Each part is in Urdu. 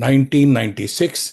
1996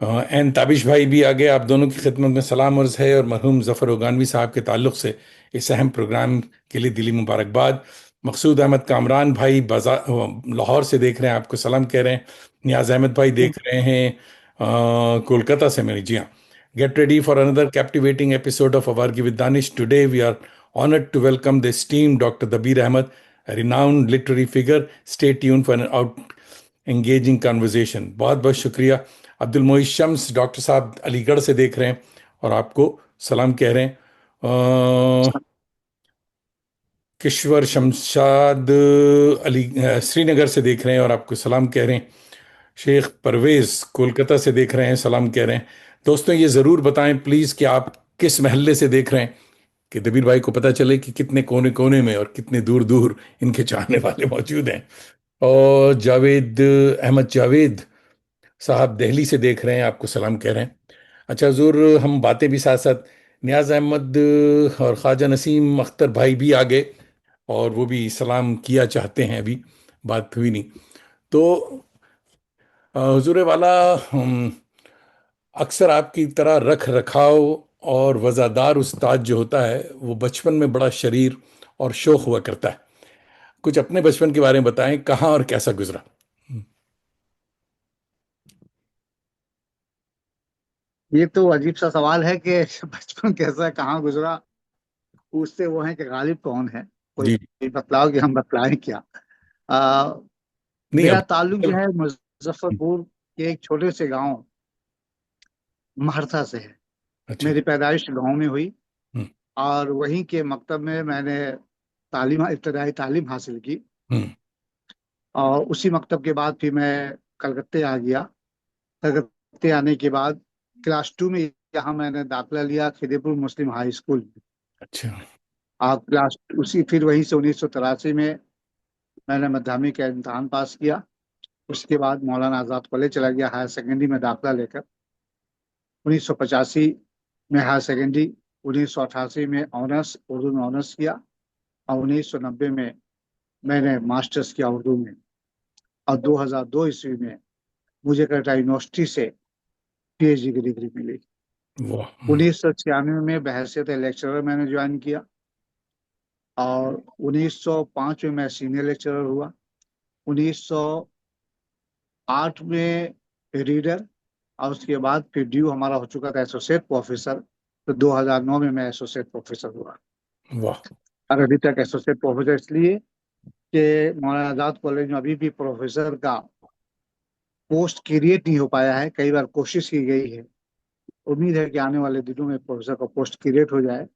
این تابش بھائی بھی آگے آپ دونوں کی خدمت میں سلام عرض ہے، اور مرحوم ظفر اوگانوی صاحب کے تعلق سے اس اہم پروگرام کے لیے دلی مبارکباد۔ مقصود احمد کامران بھائی لاہور سے دیکھ رہے ہیں، آپ کو سلام کہہ رہے ہیں۔ نیاز احمد بھائی دیکھ رہے ہیں کولکتہ سے، میری جی ہاں۔ Get ready for another captivating episode of اوار with Danish today we are honored to welcome the esteemed Dr. Dabir Ahmed, a renowned literary figure. Stay tuned for an engaging conversation. بہت بہت شکریہ۔ عبد المعید شمس ڈاکٹر صاحب علی گڑھ سے دیکھ رہے ہیں اور آپ کو سلام کہہ رہے ہیں۔ کشور شمشاد علی سری نگر سے دیکھ رہے ہیں اور آپ کو سلام کہہ رہے ہیں۔ شیخ پرویز کولکتہ سے دیکھ رہے ہیں، سلام کہہ رہے ہیں۔ دوستوں یہ ضرور بتائیں پلیز کہ آپ کس محلے سے دیکھ رہے ہیں، کہ دبیر بھائی کو پتہ چلے کہ کتنے کونے کونے میں اور کتنے دور دور ان کے چاہنے والے موجود ہیں۔ اور جاوید احمد جاوید صاحب دہلی سے دیکھ رہے ہیں، آپ کو سلام کہہ رہے ہیں۔ اچھا حضور، ہم باتیں بھی ساتھ ساتھ، نیاز احمد اور خواجہ نسیم اختر بھائی بھی آگے اور وہ بھی سلام کیا چاہتے ہیں، ابھی بات ہوئی نہیں تو حضور والا، اکثر آپ کی طرح رکھ رکھاؤ اور وزادار استاد جو ہوتا ہے وہ بچپن میں بڑا شریر اور شوخ ہوا کرتا ہے۔ کچھ اپنے بچپن کے بارے میں بتائیں، کہاں اور کیسا گزرا؟ یہ تو عجیب سا سوال ہے کہ بچپن کیسا ہے، کہاں گزرا؟ پوچھتے وہ ہیں کہ غالب کون ہے، جی کوئی بتلاؤ کہ ہم بتلائیں کیا۔ آ, نہیں اب میرا تعلق جو ہے مظفر پور کے ایک چھوٹے سے گاؤں مہرتھا سے ہے۔ اچھا۔ میری پیدائش گاؤں میں ہوئی ہوں، اور وہیں کے مکتب میں نے ابتدائی تعلیم حاصل کی، ہوں، اور اسی مکتب کے بعد پھر میں کلکتے آ گیا۔ کلکتے آنے کے بعد کلاس 2 میں یہاں میں نے داخلہ لیا خدیپور مسلم ہائی اسکول میں۔ اچھا۔ آپ پھر وہیں سے 1983 میں نے مدھیمک کا امتحان پاس کیا۔ اس کے بعد مولانا آزاد کالج چلا گیا ہائر سیکنڈری میں داخلہ لے کر۔ 1985 میں ہائر سیکنڈری، 1988 میں آنرس اردو میں آنرس کیا، اور 1990 میں نے ماسٹرز کیا اردو میں، اور 2002 عیسوی میں مجھے کلکتہ یونیورسٹی سے پی ایچ ڈی کی ڈگری ملی۔ واہ۔ 1996 میں بحیثیت لیکچرر میں نے جوائن کیا، اور 1905 میں سینئر لیکچرر ہوا، 1908 میں ریڈر، اور اس کے بعد پھر ڈیو ہمارا ہو چکا تھا ایسوسیٹ پروفیسر، تو 2009 میں ایسوسیٹ پروفیسر ہوا۔ واہ۔ اور ابھی تک ایسوسیٹ پروفیسر اس لیے کہ مولانا آزاد کالج میں ابھی بھی پروفیسر کا پوسٹ کریٹ نہیں ہو پایا ہے، کئی بار کوشش کی گئی ہے، امید ہے کہ آنے والے دنوں میں پروفیسر کا پوسٹ کریٹ ہو جائے۔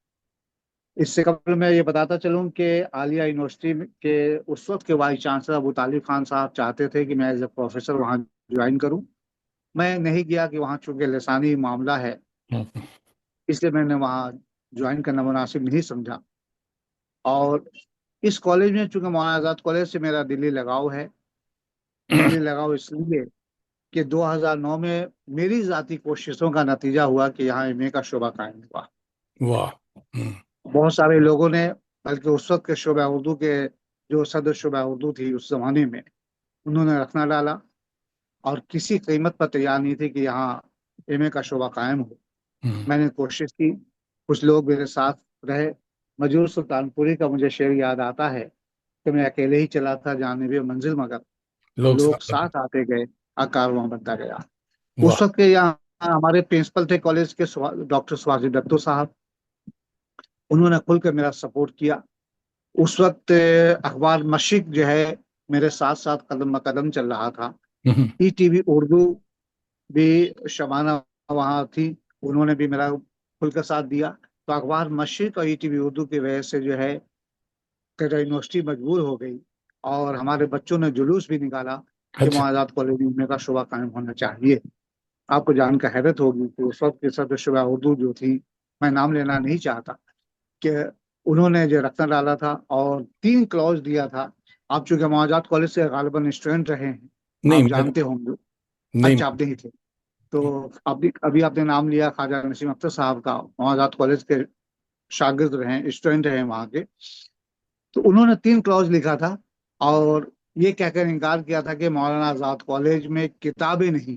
اس سے قبل میں یہ بتاتا چلوں کہ عالیہ یونیورسٹی کے اس وقت کے وائس چانسلر ابو طالب خان صاحب چاہتے تھے کہ میں ایز اے پروفیسر وہاں جوائن کروں۔ میں نہیں گیا کہ وہاں چونکہ لسانی معاملہ ہے، اس لیے میں نے وہاں جوائن کرنا مناسب نہیں سمجھا۔ اور اس کالج میں چونکہ مولانا آزاد کالج سے میرا دلی لگاؤ ہے، دلی لگاؤ اس لیے کہ 2009 میں میری ذاتی کوششوں کا نتیجہ ہوا کہ یہاں ایم اے کا شعبہ قائم ہوا۔ واہ۔ بہت سارے لوگوں نے، بلکہ اس وقت کے شعبہ اردو کے جو صدر شعبہ اردو تھی اس زمانے میں، انہوں نے رکھنا ڈالا اور کسی قیمت پر تیار نہیں تھے کہ یہاں ایم اے کا شعبہ قائم ہو۔ میں نے کوشش کی، کچھ لوگ میرے ساتھ رہے۔ مجور سلطان پوری کا مجھے شعر یاد آتا ہے کہ میں اکیلے ہی چلا تھا جانب منزل، مگر لوگ لوگ ساتھ۔ ساتھ آتے گئے، کارواں بنتا گیا۔ واہ۔ اس وقت کے یہاں ہمارے پرنسپل تھے کالج کے ڈاکٹر سواجی دتو صاحب، انہوں نے کھل کر میرا سپورٹ کیا۔ اس وقت اخبار مشرق جو ہے میرے ساتھ ساتھ قدم بقدم چل رہا تھا۔ ای ٹی وی اردو بھی شبانہ وہاں تھی، انہوں نے بھی میرا کھل کر ساتھ دیا۔ تو اخبار مشرق اور ای ٹی وی اردو کی وجہ سے جو ہے کلکتہ یونیورسٹی مجبور ہو گئی، اور ہمارے بچوں نے جلوس بھی نکالا کہ اچھا۔ مولانا آزاد کالج میں کا شعبہ قائم ہونا چاہیے۔ آپ کو جان کر حیرت ہوگی کہ اس وقت کے صدر شعبہ اردو جو تھی، میں نام لینا نہیں چاہتا، کہ انہوں نے جو رکھنا ڈالا تھا اور 3 کلوز دیا تھا۔ آپ چونکہ مولانا آزاد کالج سے غالباً اسٹوڈنٹ رہے ہیں، نہیں آپ میں جانتے ہوں گے۔ نہیں اچھا، آپ نہیں تھے تو ابھی آپ نے نام لیا خواجہ نسیم اختر صاحب کا، مولانا آزاد کالج کے شاگرد رہے، اسٹوڈنٹ رہے وہاں کے۔ تو انہوں نے 3 کلوز لکھا تھا اور یہ کہہ کر انکار کیا تھا کہ مولانا آزاد کالج میں کتابیں نہیں،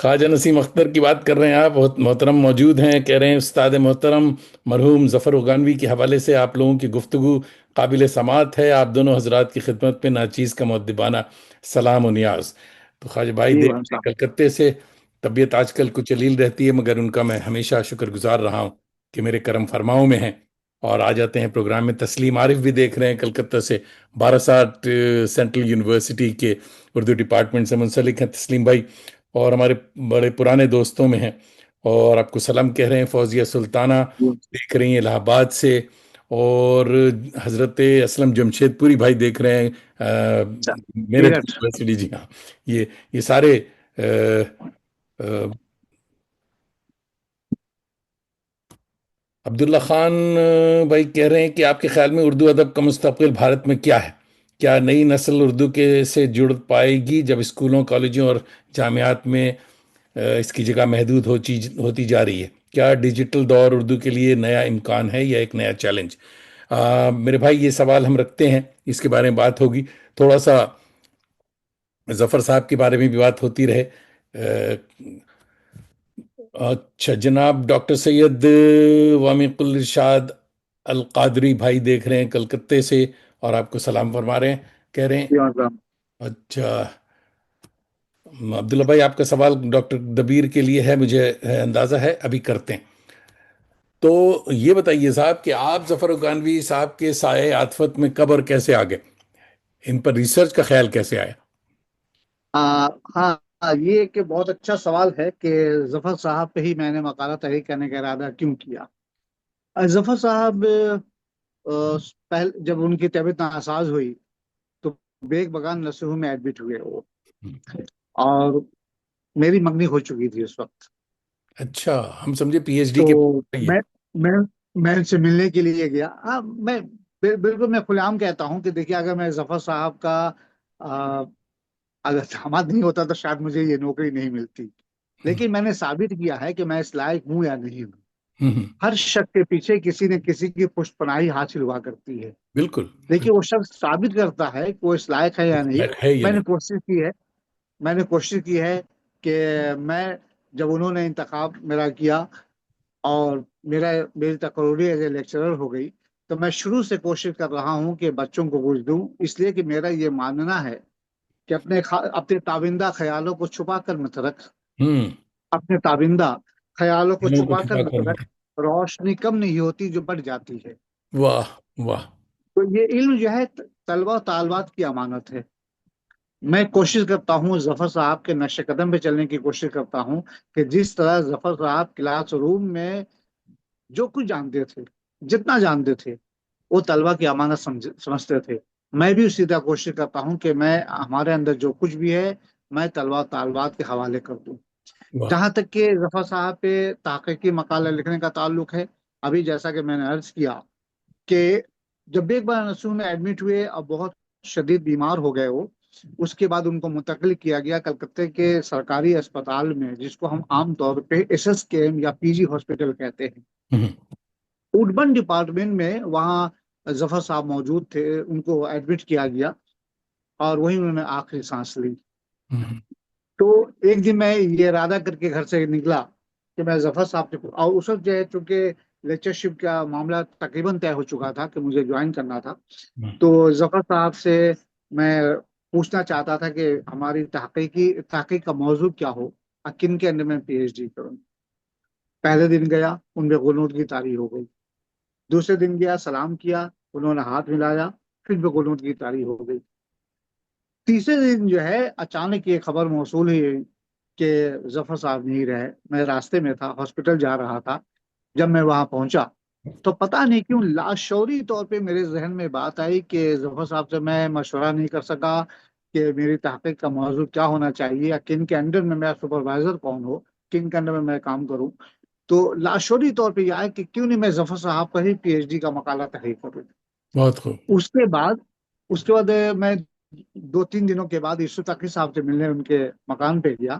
خواجہ نسیم اختر کی بات کر رہے ہیں آپ، بہت محترم موجود ہیں، کہہ رہے ہیں استاد محترم مرحوم ظفر عگانوی کے حوالے سے آپ لوگوں کی گفتگو قابل سماعت ہے، آپ دونوں حضرات کی خدمت پہ ناچیز کا مؤدبانہ سلام و نیاز۔ تو خواجہ بھائی جی دیکھ وہاں رہے صاحب. ہیں کلکتے سے، طبیعت آج کل کچھ جلیل رہتی ہے، مگر ان کا میں ہمیشہ شکر گزار رہا ہوں کہ میرے کرم فرماؤں میں ہیں اور آ جاتے ہیں پروگرام میں۔ تسلیم عارف بھی دیکھ رہے ہیں کلکتہ سے، باراساٹ سینٹرل یونیورسٹی کے اردو ڈپارٹمنٹ سے منسلک ہیں تسلیم بھائی، اور ہمارے بڑے پرانے دوستوں میں ہیں، اور آپ کو سلام کہہ رہے ہیں۔ فوزیہ سلطانہ دیکھ رہی ہیں الہ آباد سے، اور حضرت اسلم جمشید پوری بھائی دیکھ رہے ہیں میرٹھ میرٹھ. یونیورسٹی، جی ہاں۔ یہ سارے آ، آ، عبداللہ خان بھائی کہہ رہے ہیں کہ آپ کے خیال میں اردو ادب کا مستقبل بھارت میں کیا ہے؟ کیا نئی نسل اردو کے سے جڑ پائے گی جب اسکولوں، کالجوں اور جامعات میں اس کی جگہ محدود ہوتی جا رہی ہے؟ کیا ڈیجیٹل دور اردو کے لیے نیا امکان ہے یا ایک نیا چیلنج؟ میرے بھائی یہ سوال ہم رکھتے ہیں، اس کے بارے میں بات ہوگی تھوڑا سا، ظفر صاحب کے بارے میں بھی بات ہوتی رہے۔ اچھا جناب ڈاکٹر سید وامق الرشاد القادری بھائی دیکھ رہے ہیں کلکتے سے، اور آپ کو سلام فرما رہے ہیں، کہہ رہے ہیں جی وہاں صاحب. اچھا عبداللہ بھائی آپ کا سوال ڈاکٹر دبیر کے لیے ہے، مجھے اندازہ ہے، ابھی کرتے ہیں۔ تو یہ بتائیے صاحب کہ آپ ظفر عگانوی صاحب کے سائے عاطفت میں کب اور کیسے آ گئے؟ ان پر ریسرچ کا خیال کیسے آیا؟ ہاں. یہ ایک بہت اچھا سوال ہے کہ ظفر صاحب پہ ہی میں نے مقالہ تحریر کرنے کا ارادہ کیوں کیا. ظفر صاحب جب ان کی طبیعت ناساز ہوئی تو بیگ بگان نصیحوں میں ایڈمٹ ہوئے وہ، اور میری منگنی ہو چکی تھی اس وقت. اچھا، ہم سمجھے پی ایچ ڈی تو کے میں یہ۔ میں میں ان سے ملنے کے لیے گیا. میں بالکل میں کھلے عام کہتا ہوں کہ دیکھیے اگر میں ظفر صاحب کا آ، اگر داماد نہیں ہوتا تو شاید مجھے یہ نوکری نہیں ملتی. لیکن میں نے ثابت کیا ہے کہ میں اس لائق ہوں یا نہیں ہوں. ہر شخص کے پیچھے کسی نہ کسی کی پشت پناہی حاصل ہوا کرتی ہے. بالکل دیکھیے وہ شخص ثابت کرتا ہے کہ وہ اس لائق ہے یا نہیں. ہے یا میں نے نہیں۔ کوشش کی ہے میں نے کوشش کی ہے کہ میں جب انہوں نے انتخاب میرا کیا اور میری تقرری ایز اے لیکچرر ہو گئی، تو میں شروع سے کوشش کر رہا ہوں کہ بچوں کو کچھ دوں، اس لیے کہ میرا یہ ماننا ہے کہ اپنے تابندہ خیالوں کو چھپا کر مت رکھ. ہوں اپنے تابندہ خیالوں کو دلوں کو چھپا کر چھپا مت کر رکھ. روشنی کم نہیں ہوتی جو بڑھ جاتی ہے. واہ واہ۔ تو یہ علم جو ہے طلبہ و طالبات کی امانت ہے. میں کوشش کرتا ہوں ظفر صاحب کے نقش قدم پہ چلنے کی کوشش کرتا ہوں کہ جس طرح ظفر صاحب کلاس روم میں جو کچھ جانتے تھے، جتنا جانتے تھے، وہ طلبہ کی امانت سمجھتے تھے. میں بھی اسی طرح کوشش کرتا ہوں کہ میں ہمارے اندر جو کچھ بھی ہے میں طلبہ طالبات کے حوالے کر دوں. واہ جہاں تک کہ ظفر صاحب پہ تحقیقی مقالہ لکھنے کا تعلق ہے، ابھی جیسا کہ میں نے عرض کیا کہ جب ایک بار نسو میں ایڈمٹ ہوئے اور بہت شدید بیمار ہو گئے وہ، اس کے بعد ان کو منتقل کیا گیا کلکتے کے سرکاری اسپتال میں، جس کو ہم عام طور پہ ایس ایس کے ایم یا پی جی ہاسپٹل کہتے ہیں. ہوں ووڈبن ڈپارٹمنٹ میں وہاں ظفر صاحب موجود تھے، ان کو ایڈمٹ کیا گیا اور وہیں انہوں نے آخری سانس لی. ہوں تو ایک دن میں یہ ارادہ کر کے گھر سے نکلا کہ میں ظفر صاحب سے، اور اس وقت جو ہے چونکہ لیکچرشپ کا معاملہ تقریباً طے ہو چکا تھا کہ مجھے جوائن کرنا تھا، ہوں تو ظفر صاحب سے میں پوچھنا چاہتا تھا کہ ہماری تحقیق کا موضوع کیا ہو، کن کے اندر میں پی ایچ ڈی کروں. پہلے دن گیا، ان میں غنود کی طاری ہو گئی. دوسرے دن گیا، سلام کیا، انہوں نے ہاتھ ملایا، پھر بھی غنود کی طاری ہو گئی. تیسرے دن جو ہے اچانک یہ خبر موصول ہوئی کہ ظفر صاحب نہیں رہے. میں راستے میں تھا، ہاسپٹل جا رہا تھا. جب میں وہاں پہنچا تو پتہ نہیں کیوں لاشعوری طور پہ میرے ذہن میں بات آئی کہ ظفر صاحب سے میں مشورہ نہیں کر سکا کہ میری تحقیق کا موضوع کیا ہونا چاہیے یا کن کے انڈر میں میرا سپروائزر کون ہو، کن کے انڈر میں کام کروں. تو لاشعوری طور پہ یہ آیا کہ کیوں نہیں میں ظفر صاحب پر ہی پی ایچ ڈی کا مقالہ تحریر کروں. بہت خوب۔ اس کے بعد اس کے بعد میں 2-3 دنوں کے بعد یوسف تقی صاحب سے ملنے ان کے مکان پہ گیا.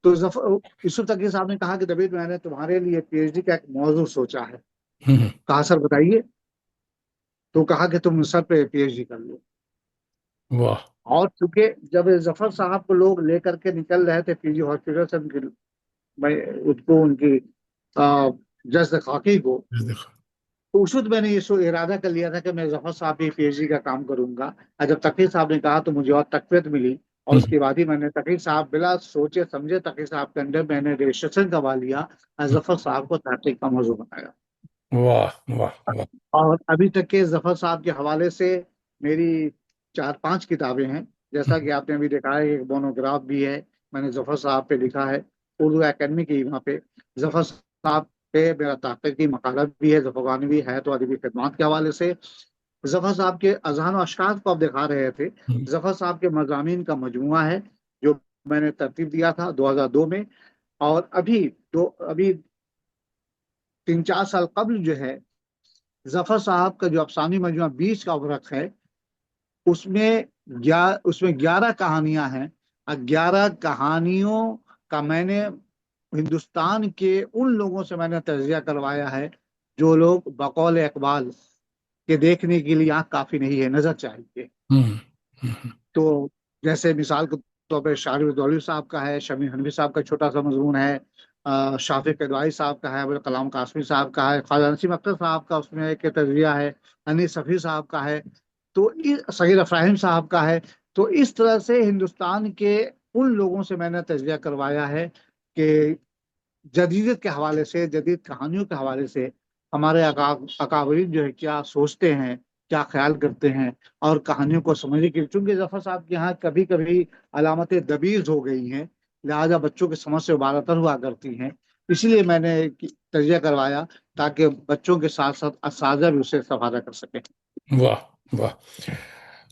تو یوسف تقی صاحب نے کہا کہ دبیر میں نے تمہارے لیے پی ایچ ڈی کا ایک موضوع سوچا ہے. ہوں کہا سر بتائیے. تو کہا کہ تم سر پہ پی ایچ ڈی کر لو. واہ اور چونکہ جب ظفر صاحب کو لوگ لے کر کے نکل رہے تھے پی جی ہاسپٹل سے، میں اس کو ان کی جسد خاکی کو، تو اس وقت میں نے یہ ارادہ کر لیا تھا کہ میں ظفر صاحب کی پی ایچ ڈی کا کام کروں گا، اور جب تقی صاحب نے کہا تو مجھے اور تقویت ملی، اور اس کے بعد ہی میں نے تقی صاحب بلا سوچے سمجھے تقی صاحب کے انڈر میں نے رجسٹریشن کروا لیا اور ظفر صاحب کو تحقیق کا موضوع بنایا۔ واہ واہ واہ! اور ابھی تک کے ظفر صاحب کے حوالے سے میری 4 5 کتابیں ہیں، جیسا کہ آپ نے ابھی دیکھا ہے، ایک مونوگراف بھی ہے میں نے ظفر صاحب پہ لکھا ہے، اردو اکیڈمی کی وہاں پہ ظفر صاحب پہ میرا تحقیقی مقالہ بھی ہے، ظفرگانوی ہے تو ادبی خدمات کے حوالے سے۔ ظفر صاحب کے اذہان و اشعار کو آپ دکھا رہے تھے، ظفر صاحب کے مضامین کا مجموعہ ہے جو میں نے ترتیب دیا تھا 2002 میں، اور ابھی 3 4 سال قبل جو ہے ظفر صاحب کا جو افسانوی مجموعہ 20 کا ورق ہے، اس میں اس میں 11 کہانیاں ہیں، اور 11 کہانیوں کا میں نے ہندوستان کے ان لوگوں سے میں نے تجزیہ کروایا ہے جو لوگ بقول اقبال کے دیکھنے کے لیے آنکھ کافی نہیں ہے، نظر چاہیے۔ تو جیسے مثال کے طور پہ شارف دولوی صاحب کا ہے، شمی حنفی صاحب کا چھوٹا سا مضمون ہے، شافق ادوائی صاحب کا ہے، ابوالکلام قاسمی صاحب کا ہے، خواجہ نسیم اختر صاحب کا اس میں ایک تجزیہ ہے، انیس صفی صاحب کا ہے، تو سید افراہیم صاحب کا ہے۔ تو اس طرح سے ہندوستان کے ان لوگوں سے میں نے تجزیہ کروایا ہے کہ جدیدیت کے حوالے سے، جدید کہانیوں کے حوالے سے ہمارے اکابرین جو ہے کیا سوچتے ہیں، کیا خیال کرتے ہیں، اور کہانیوں کو سمجھنے کے، چونکہ ظفر صاحب کے یہاں کبھی کبھی علامتیں دبیز ہو گئی ہیں، لہذا بچوں کی سمجھ سے بالاتر ہوا کرتی ہیں، اسی لیے میں نے تجزیہ کروایا تاکہ بچوں کے ساتھ ساتھ اساتذہ بھی اسے استفادہ کر سکیں۔ واہ واہ!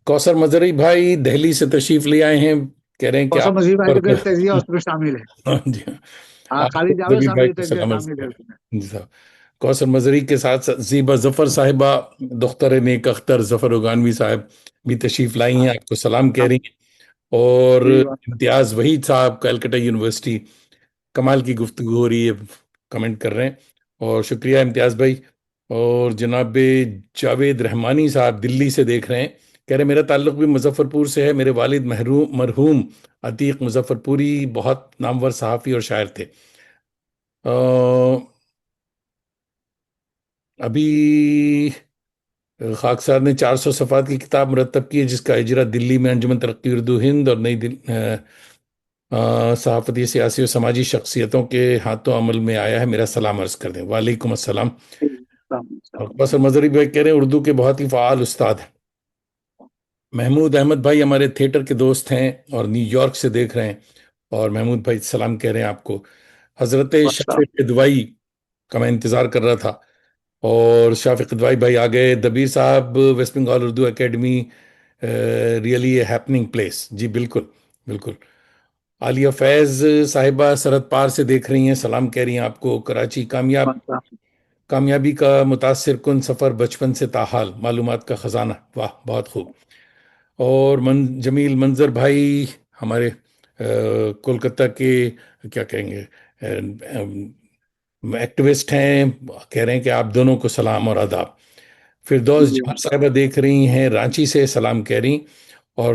کوثر مزری بھائی دہلی سے تشریف لے آئے ہیں، کہہ رہے ہیں کہ اور سب آپ مزید بھائی پر کا جو تجزیہ اس میں شامل ہے، ہاں جی ہاں، آپ خالد کو جاوید نبی صاحب کا بھائی جو کو تجزیہ سلام عرض شامل ہے کریں۔ اس میں۔ جی صاحب، کوثر مزری کے ساتھ ساتھ زیبا ظفر صاحبہ دختر نیک اختر ظفر اگانوی صاحب بھی تشریف لائی ہیں، آپ کو سلام کہہ رہی ہیں، اور جی امتیاز وحید صاحب کلکتہ یونیورسٹی، کمال کی گفتگو ہو رہی ہے، کمنٹ کر رہے ہیں، اور شکریہ امتیاز بھائی۔ اور جناب جاوید رحمانی صاحب دلی سے دیکھ رہے ہیں، کہہ رہے ہیں میرا تعلق بھی مظفر پور سے ہے، میرے والد مرحوم عتیق مظفر پوری بہت نامور صحافی اور شاعر تھے۔ ابھی خاکسار نے 400 صفحات کی کتاب مرتب کی ہے جس کا اجرا دلی میں انجمن ترقی اردو ہند اور نئی صحافتی سیاسی اور سماجی شخصیتوں کے ہاتھوں عمل میں آیا ہے، میرا سلام عرض کر دیں۔ وعلیکم السلام۔ اور قصر مظہری بھائی کہہ رہے ہیں اردو کے بہت ہی فعال استاد ہیں۔ محمود احمد بھائی ہمارے تھیٹر کے دوست ہیں اور نیو یارک سے دیکھ رہے ہیں، اور محمود بھائی سلام کہہ رہے ہیں آپ کو۔ حضرت شافق ادوائی کا میں انتظار کر رہا تھا، اور شافق ادوائی بھائی آ گئے۔ دبیر صاحب West Bengal Urdu Academy really a happening place, جی بالکل بالکل۔ عالیہ فیض صاحبہ سرحد پار سے دیکھ رہی ہیں، سلام کہہ رہی ہیں آپ کو۔ کراچی کامیابی کا متاثر کن سفر بچپن سے تاحال، معلومات کا خزانہ، واہ بہت خوب۔ اور جمیل منظر بھائی ہمارے کولکتہ کے کیا کہیں گے ایکٹیوسٹ ہیں، کہہ رہے ہیں کہ آپ دونوں کو سلام اور آداب۔ فردوس جہاں صاحبہ دیکھ رہی ہیں رانچی سے، سلام کہہ رہی، اور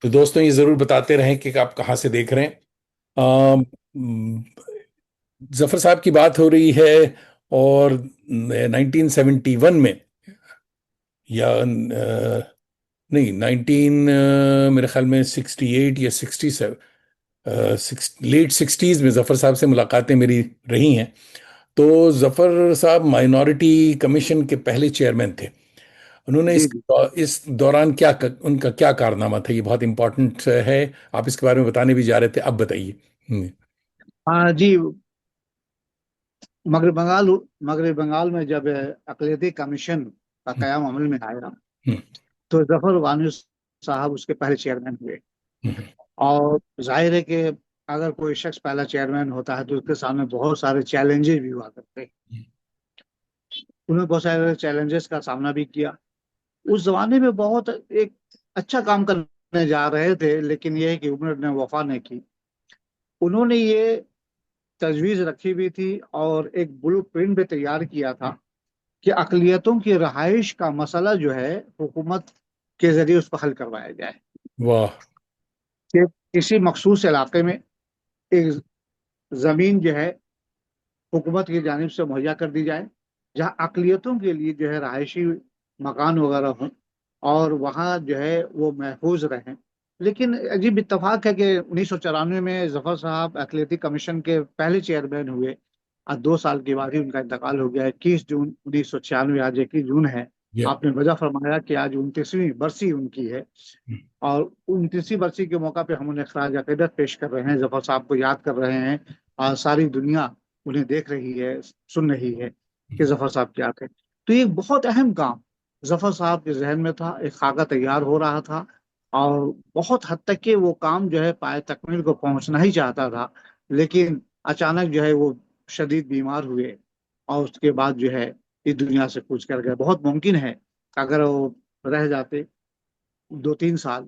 تو دوستوں یہ ضرور بتاتے رہیں کہ آپ کہاں سے دیکھ رہے ہیں۔ آم، ظفر صاحب کی بات ہو رہی ہے، اور 1971 میں یا نہیں میرے خیال میں 68 یا 67، لیٹ 60s میں ظفر صاحب سے ملاقاتیں میری رہی ہیں۔ تو ظفر صاحب مائنورٹی کمیشن کے پہلے چیئرمین تھے، انہوں نے جی اس دوران ان کا کیا کارنامہ تھا، یہ بہت امپورٹنٹ ہے، آپ اس کے بارے میں بتانے بھی جا رہے تھے، اب بتائیے۔ ہاں جی، مغرب بنگال میں جب اقلیتی کمیشن کا قیام عمل میں آیا تو ظفر غانوی صاحب اس کے پہلے چیئرمین ہوئے، اور ظاہر ہے کہ اگر کوئی شخص پہلا چیئرمین ہوتا ہے تو اس کے سامنے بہت سارے چیلنجز بھی ہوا کرتے ہیں، انہوں نے بہت سارے چیلنجز کا سامنا بھی کیا۔ اس زمانے میں بہت ایک اچھا کام کرنے جا رہے تھے، لیکن یہ ہے کہ عمر نے وفا نہیں کی۔ انہوں نے یہ تجویز رکھی ہوئی تھی اور ایک بلو پرنٹ بھی تیار کیا تھا کہ اقلیتوں کی رہائش کا مسئلہ جو ہے حکومت کے ذریعے اس کو حل کروایا جائے، واہ. کہ کسی مخصوص علاقے میں ایک زمین جو ہے حکومت کی جانب سے مہیا کر دی جائے، جہاں اقلیتوں کے لیے جو ہے رہائشی مکان وغیرہ ہوں، اور وہاں جو ہے وہ محفوظ رہیں۔ لیکن عجیب اتفاق ہے کہ 1994 میں ظفر صاحب اقلیتی کمیشن کے پہلے چیئرمین ہوئے، اور 2 سال کے بعد ہی ان کا انتقال ہو گیا۔ 21 جون 1996، آج 21 جون ہے۔ یہ آپ نے وجہ فرمایا کہ آج 29ویں برسی ان کی ہے، اور 29ویں برسی کے موقع پہ ہم انہیں خراج عقیدت پیش کر رہے ہیں، ظفر صاحب کو یاد کر رہے ہیں، اور ساری دنیا انہیں دیکھ رہی ہے، سن رہی ہے کہ ظفر صاحب کیا تھے۔ تو یہ بہت اہم کام ظفر صاحب کے ذہن میں تھا، ایک خاکہ تیار ہو رہا تھا، اور بہت حد تک کہ وہ کام جو ہے پائے تکمیل کو پہنچنا ہی چاہتا تھا، لیکن اچانک جو ہے وہ شدید بیمار ہوئے، اور اس کے بعد جو ہے اس دنیا سے کوچ کر گئے۔ بہت ممکن ہے کہ اگر وہ رہ جاتے 2-3 سال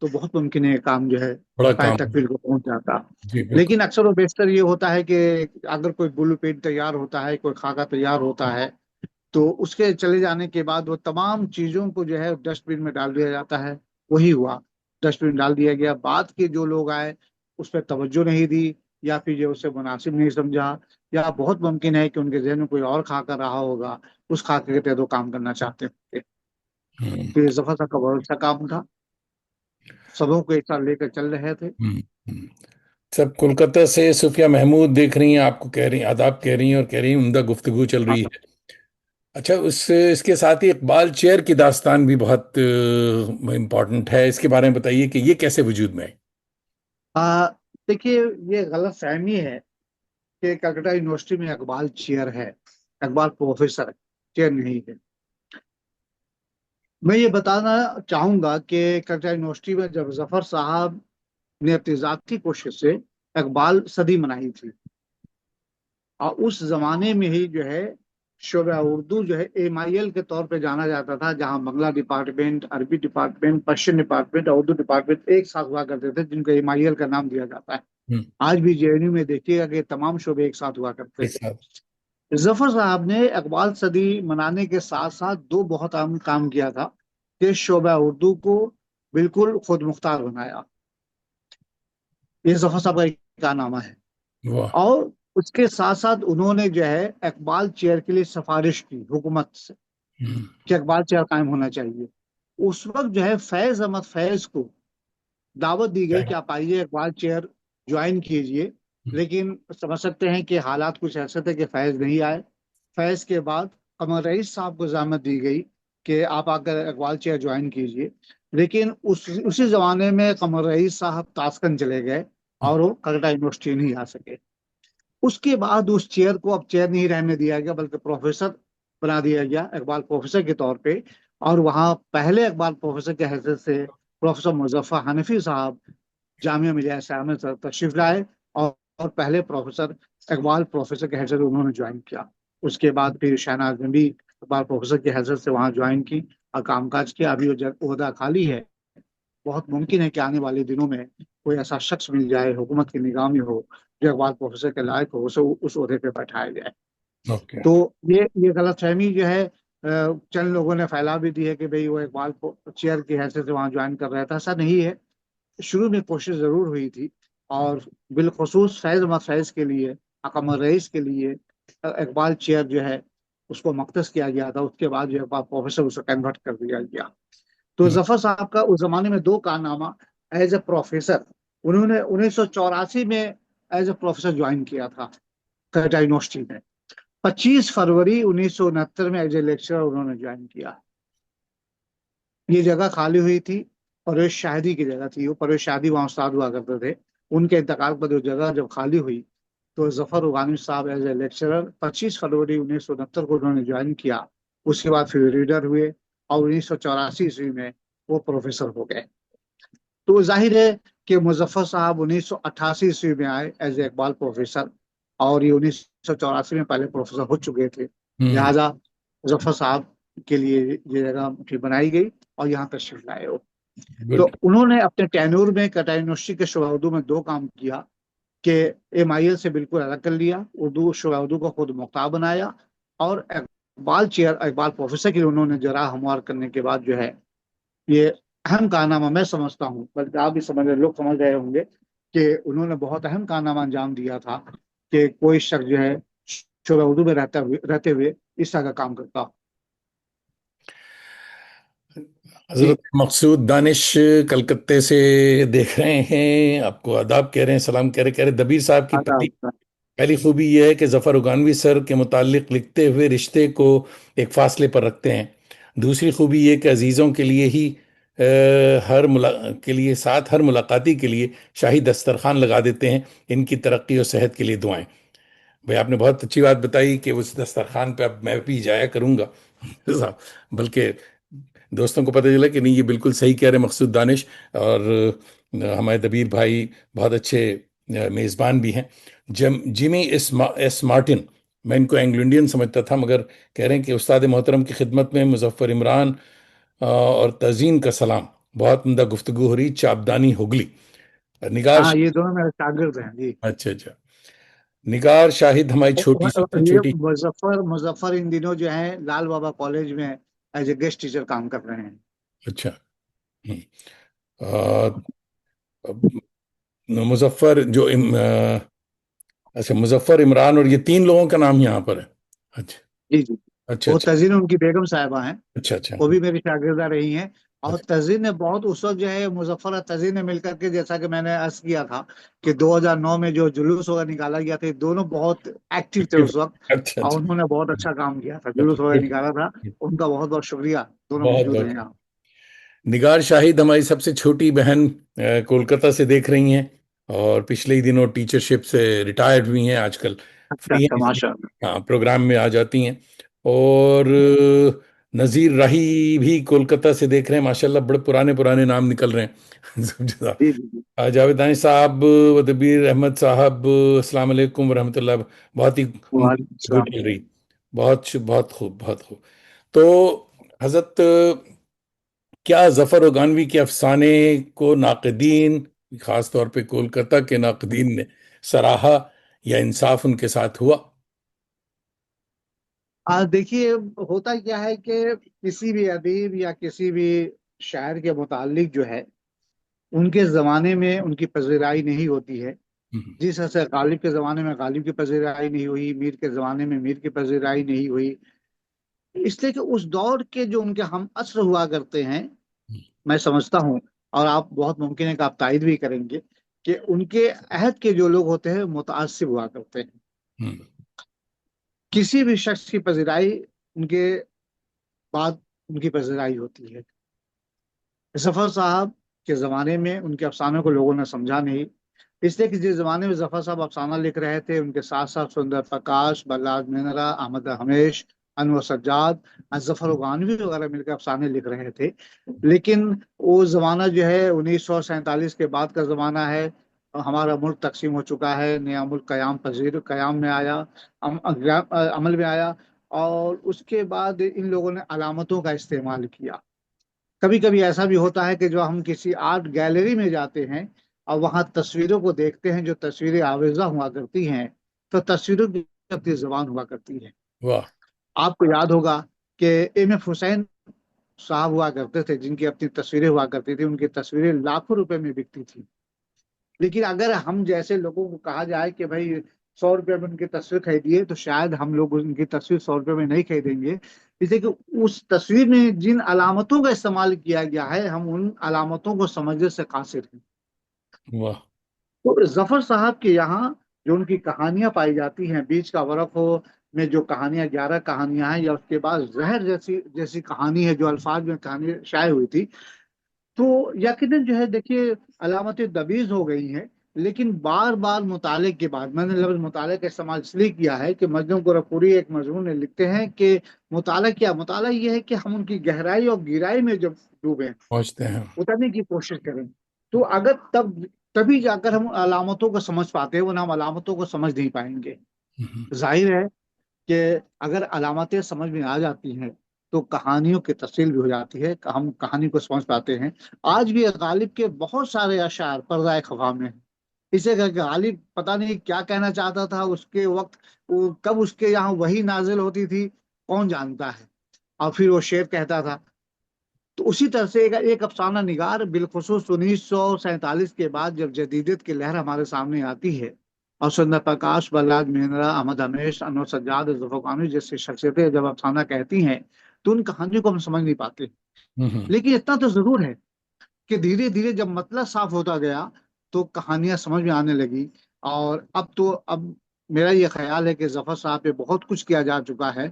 تو بہت ممکن ہے یہ کام جو ہے بڑا پائے کام ہے. تکمیل کو پہنچ جاتا۔ جی بالکل. لیکن اکثر و بیشتر یہ ہوتا ہے کہ اگر کوئی بلو پرنٹ تیار ہوتا ہے، کوئی خاکہ تیار ہوتا ہے، تو اس کے چلے جانے کے بعد وہ تمام چیزوں کو جو ہے ڈسٹ بن میں ڈال دیا جاتا ہے۔ وہی ہوا، ڈسٹ بن ڈال دیا گیا، بعد کے جو لوگ آئے اس پہ توجہ نہیں دی، یا پھر جو اسے مناسب نہیں سمجھا، یا بہت ممکن ہے کہ ان کے ذہن میں کوئی اور خاکہ رہا ہوگا، اس خاکے کے تحت وہ کام کرنا چاہتے تھے۔ ہوں. تو یہ ظفر صاحب کا بہت اچھا کام تھا، سبوں کو ایک ساتھ لے کر چل رہے تھے۔ ہوں. ہوں. سب کولکتہ سے صوفیہ محمود دیکھ رہی ہیں، آپ کو کہہ رہی ہیں آداب کہہ رہی ہیں، اور کہہ رہی ہیں عمدہ گفتگو چل رہی ہے. اچھا، اس کے ساتھ ہی اقبال چیئر کی داستان بھی بہت امپورٹنٹ ہے. اس کے بارے میں بتائیے کہ یہ کیسے وجود میں آئی. دیکھیے، یہ غلط فہمی ہے کہ کلکتہ یونیورسٹی میں اقبال چیئر ہے، اقبال پروفیسر ہے، چیئر نہیں ہے۔ میں یہ بتانا چاہوں گا کہ کلکتہ یونیورسٹی میں جب ظفر صاحب نے اپنی ذاتی کوشش سے اقبال صدی منائی تھی، اور اس زمانے میں ہی جو ہے شعبہ اردو جو ہے MIL کے طور پہ جانا جاتا تھا، جہاں بنگلہ ڈپارٹمنٹ، عربی ڈپارٹمنٹ، پرشین ڈپارٹمنٹ اور اردو ڈپارٹمنٹ ایک ساتھ ہوا کرتے تھے، جن کو MIL کا نام دیا جاتا ہے۔ ہوں. آج بھی JNU میں دیکھیے گا کہ تمام شعبے ایک ساتھ ہوا کرتے ایک تھے۔ ساتھ. ظفر صاحب نے اقبال صدی منانے کے ساتھ ساتھ دو بہت اہم کام کیا تھا، کہ شعبہ اردو کو بالکل خود مختار بنایا۔ یہ ظفر صاحب کا ایک کارنامہ ہے۔ واہ. اور اس کے ساتھ ساتھ انہوں نے جو ہے اقبال چیئر کے لیے سفارش کی حکومت سے، ہوں. کہ اقبال چیئر قائم ہونا چاہیے۔ اس وقت جو ہے فیض احمد فیض کو دعوت دی گئی کہ آپ آئیے اقبال چیئر جوائن کیجئے، لیکن سمجھ سکتے ہیں کہ حالات کچھ ایسے تھے کہ فیض نہیں آئے۔ فیض کے بعد قمر رئیس صاحب کو زحمت دی گئی کہ آپ آ کر اقبال چیئر جوائن کیجئے، لیکن اسی زمانے میں قمر رئیس صاحب تاشکند چلے گئے، اور وہ کلکتہ یونیورسٹی نہیں آ سکے۔ اس کے بعد اس چیئر کو اب چیئر نہیں رہنے دیا گیا، بلکہ پروفیسر بنا دیا گیا، اقبال پروفیسر کے طور پہ۔ اور وہاں پہلے اقبال پروفیسر کی حیثیت سے پروفیسر مظفر حنفی صاحب جامعہ ملیہ اسلامیہ میں تشریف لائے، اور پہلے پروفیسر اقبال پروفیسر کی حیثیت سے انہوں نے جوائن کیا۔ اس کے بعد پھر شہناز نے بھی اقبال پروفیسر کی حیثیت سے وہاں جوائن کی اور کام کاج کیا۔ ابھی وہ عہدہ خالی ہے، بہت ممکن ہے کہ آنے والے دنوں میں کوئی ایسا شخص مل جائے حکومت کی نگاہ میں ہو جو اقبال پروفیسر کے لائق ہو، اسے اس عہدے پہ بیٹھایا جائے۔ اوکے. تو یہ غلط فہمی جو ہے چند لوگوں نے پھیلا بھی دی ہے کہ بھئی وہ اقبال چیئر کی حیثیت سے وہاں جوائن کر رہا تھا۔ ایسا نہیں ہے، شروع میں کوشش ضرور ہوئی تھی، اور بالخصوص فیض احمد فیض کے لیے، قمر رئیس کے لیے اقبال چیئر جو ہے اس کو مختص کیا گیا تھا۔ اس کے بعد جو اقبال پروفیسر اسے کنورٹ کر دیا گیا۔ تو ہوں. ظفر صاحب کا اس زمانے میں دو کارنامہ ایز اے پروفیسر، انہوں نے 1984 میں ایز اے پروفیسر جوائن کیا تھا کلکتہ یونیورسٹی میں۔ 25 فروری 1969 میں ایز اے لیکچرر انہوں نے جوائن کیا۔ یہ جگہ خالی ہوئی تھی، پرویز شاہدی کی جگہ تھی، وہ پرویز شاہدی وہاں استاد ہوا کرتے تھے۔ ان کے انتقال پر جو جگہ جب خالی ہوئی تو ظفر غانم صاحب ایز اے لیکچرر 25 فروری 1969 کو انہوں نے جوائن کیا۔ اس کے بعد پھر ریڈر ہوئے، اور 1984 میں وہ پروفیسر ہو گئے۔ تو ظاہر ہے کہ مظفر صاحب 1988 میں آئے ایز اے اقبال پروفیسر، اور یہ 1984 میں پہلے پروفیسر ہو چکے تھے، ہوں. لہذا ظفر صاحب کے لیے یہ جگہ پھر بنائی گئی، اور یہاں تشریف لائے ہو۔ تو گڈ. انہوں نے اپنے ٹینور میں کلکتہ یونیورسٹی کے شعبہ اردو میں دو کام کیا، کہ MIL سے بالکل الگ کر لیا، شعبہ اردو کو خود مختار بنایا، اور اقبال چیئر، اقبال پروفیسر کے لیے انہوں نے جرح ہموار کرنے کے بعد جو ہے یہ اہم کارنامہ میں سمجھتا ہوں، بلکہ آپ بھی سمجھ رہے، لوگ سمجھ رہے ہوں گے کہ انہوں نے بہت اہم کارنامہ انجام دیا تھا کہ کوئی شخص جو ہے شعبہ اردو میں رہتے ہوئے اس طرح کا کام کرتا ہو۔ جی، حضرت مقصود دانش کلکتے سے دیکھ رہے ہیں، آپ کو آداب کہہ رہے ہیں، سلام کہہ رہے دبیر صاحب کی پہلی آداب۔ پہلی خوبی یہ ہے کہ ظفر اگانوی سر کے متعلق لکھتے ہوئے رشتے کو ایک فاصلے پر رکھتے ہیں۔ دوسری خوبی یہ کہ عزیزوں کے لیے ہی کے لیے ساتھ ہر ملاقاتی کے لیے شاہی دسترخوان لگا دیتے ہیں۔ ان کی ترقی اور صحت کے لیے دعائیں۔ بھائی آپ نے بہت اچھی بات بتائی کہ اس دسترخوان پہ اب میں بھی جایا کروں گا صاحب، بلکہ دوستوں کو پتہ چلا کہ نہیں، یہ بالکل صحیح کہہ رہے مقصود دانش، اور ہمارے دبیر بھائی بہت اچھے میزبان بھی ہیں۔ جیمی ایس مارٹن، میں ان کو اینگلو انڈین سمجھتا تھا، مگر کہہ رہے ہیں کہ استاد محترم کی خدمت میں مظفر عمران اور تزین کا سلام، بہت عمدہ گفتگو ہو رہی، چاپدانی ہوگلی۔ نگار ہاں، یہ دونوں میرے شاگرد ہیں جی۔ اچھا اچھا، نگار شاہد ہماری چھوٹی سب سے یہ چھوٹی۔ مظفر ان دنوں جو ہیں لال بابا کالج میں ایز اے گیسٹ ٹیچر کام کر رہے ہیں۔ اچھا، ہم۔ آ، مظفر جو اچھا، مظفر عمران اور یہ تین لوگوں کا نام یہاں پر ہے۔ اچھا جی جی، اچھا وہ اچھا تزین ان کی بیگم صاحبہ ہیں، اچھا اچھا وہ بھی میری شاگردہ رہی ہیں۔ اور اچھا تزین نے بہت اس وقت جو ہے مظفر اور تزین نے مل کر کے، جیسا کہ میں نے عرض کیا تھا کہ 2009 میں جو جلوس وغیرہ نکالا گیا تھا، یہ دونوں بہت ایکٹیو تھے اس وقت، اچھا اور اچھا انہوں نے بہت اچھا کام کیا تھا، جلوس وغیرہ اچھا، نکالا تھا۔ ان کا بہت بہت شکریہ، دونوں بہت موجود ہیں بہت یہاں۔ نگار شاہد ہماری سب سے چھوٹی بہن کولکتہ سے دیکھ رہی ہیں، اور پچھلے ہی دنوں ٹیچر شپ سے ریٹائرڈ ہوئی ہیں، آج کل اچھا فری ہیں، اچھا، اس ماشاء اللہ۔ لیے ہاں پروگرام میں آ جاتی ہیں۔ اور نذیر راہی بھی کولکتہ سے دیکھ رہے ہیں، ماشاءاللہ بڑے پرانے پرانے نام نکل رہے ہیں جی جی جی، جاوید دانش صاحب و دبیر احمد صاحب، السلام علیکم ورحمۃ اللہ، بہت ہی وعلیکم گڈ السلام۔ چل رہی، بہت خوب بہت خوب۔ تو حضرت، کیا ظفر اگانوی کے افسانے کو ناقدین، خاص طور پہ کولکتہ کے ناقدین نے سراہا، یا انصاف ان کے ساتھ ہوا؟ دیکھیے، ہوتا کیا ہے کہ کسی بھی ادیب یا کسی بھی شاعر کے متعلق جو ہے، ان کے زمانے میں ان کی پذیرائی نہیں ہوتی ہے۔ ہم، جس طرح سے غالب کے زمانے میں غالب کی پذیرائی نہیں ہوئی، میر کے زمانے میں میر کی پذیرائی نہیں ہوئی، اس لیے کہ اس دور کے جو ان کے ہم عصر ہوا کرتے ہیں، میں سمجھتا ہوں، اور آپ بہت ممکن ہے کہ آپ تائید بھی کریں گے، کہ ان کے عہد کے جو لوگ ہوتے ہیں متعصب ہوا کرتے ہیں۔ ہم، کسی بھی شخص کی پذیرائی ان کے بعد ان کی پذیرائی ہوتی ہے۔ ظفر صاحب کے زمانے میں ان کے افسانوں کو لوگوں نے سمجھا نہیں، اس لیے کہ جس زمانے میں ظفر صاحب افسانہ لکھ رہے تھے، ان کے ساتھ ساتھ سندر پرکاش، بلراج مینرا، احمد ہمیش، انور سجاد، ظفر اگانوی وغیرہ مل کر افسانے لکھ رہے تھے۔ لیکن وہ زمانہ جو ہے 1947 کے بعد کا زمانہ ہے، ہمارا ملک تقسیم ہو چکا ہے، نیا ملک قیام میں آیا، عمل میں آیا، اور اس کے بعد ان لوگوں نے علامتوں کا استعمال کیا۔ کبھی کبھی ایسا بھی ہوتا ہے کہ جو ہم کسی آرٹ گیلری میں جاتے ہیں اور وہاں تصویروں کو دیکھتے ہیں، جو تصویریں آویزاں ہوا کرتی ہیں، تو تصویروں کی اپنی زبان ہوا کرتی ہے۔ واہ، آپ کو یاد ہوگا کہ ایم ایف حسین صاحب ہوا کرتے تھے، جن کی اپنی تصویریں ہوا کرتی تھی، ان کی تصویریں لاکھوں روپے میں بکتی تھی۔ لیکن اگر ہم جیسے لوگوں کو کہا جائے کہ بھائی 100 روپے میں ان کی تصویر خریدیے، تو شاید ہم لوگ ان کی تصویر 100 روپے میں نہیں خریدیں گے، اس لیے کہ اس تصویر میں جن علامتوں کا استعمال کیا گیا ہے، ہم ان علامتوں کو سمجھنے سے قاصر ہیں۔ واہ، تو ظفر صاحب کے یہاں جو ان کی کہانیاں پائی جاتی ہیں، بیچ کا ورق ہو میں جو کہانیاں 11 کہانیاں ہیں، یا اس کے بعد زہر جیسی کہانی ہے جو الفاظ میں کہانی شائع ہوئی تھی، تو یقیناً جو ہے دیکھیے علامتیں دبیز ہو گئی ہیں۔ لیکن بار بار مطالعے کے بعد، میں نے لفظ مطالعے کا استعمال اس لیے کیا ہے کہ مجنون گورکھپوری ایک مضمون میں لکھتے ہیں کہ مطالعہ یہ ہے کہ ہم ان کی گہرائی اور گہرائی میں جب ڈوبیں، پہنچتے ہیں۔ اترنے کی کوشش کریں، تو اگر تبھی جا کر ہم علامتوں کو سمجھ پاتے ہیں، ورنہ ہم علامتوں کو سمجھ نہیں پائیں گے۔ ہم، ظاہر ہے کہ اگر علامتیں سمجھ میں آ جاتی ہیں تو کہانیوں کی تفصیل بھی ہو جاتی ہے، کہ ہم کہانی کو سمجھ پاتے ہیں۔ آج بھی غالب کے بہت سارے اشعار پردہ خفا میں ہیں، اسے کہ غالب پتہ نہیں کیا کہنا چاہتا تھا اس کے وقت، کب اس کے یہاں وہی نازل ہوتی تھی، کون جانتا ہے، اور پھر وہ شعر کہتا تھا۔ تو اسی طرح سے ایک افسانہ نگار بالخصوص 1947 کے بعد جب جدیدیت کی لہر ہمارے سامنے آتی ہے اور سندر پرکاش، بلراج مہندرا، احمد ہمیش، انور سجاد، ظفر قانوی جیسی شخصیتیں جب افسانہ کہتی ہیں تو ان کہانیوں کو ہم سمجھ نہیں پاتے. ہوں لیکن اتنا تو ضرور ہے کہ دھیرے دھیرے جب مطلب صاف ہوتا گیا تو کہانیاں سمجھ میں آنے لگی. اور اب میرا یہ خیال ہے کہ ظفر صاحب پہ بہت کچھ کیا جا چکا ہے.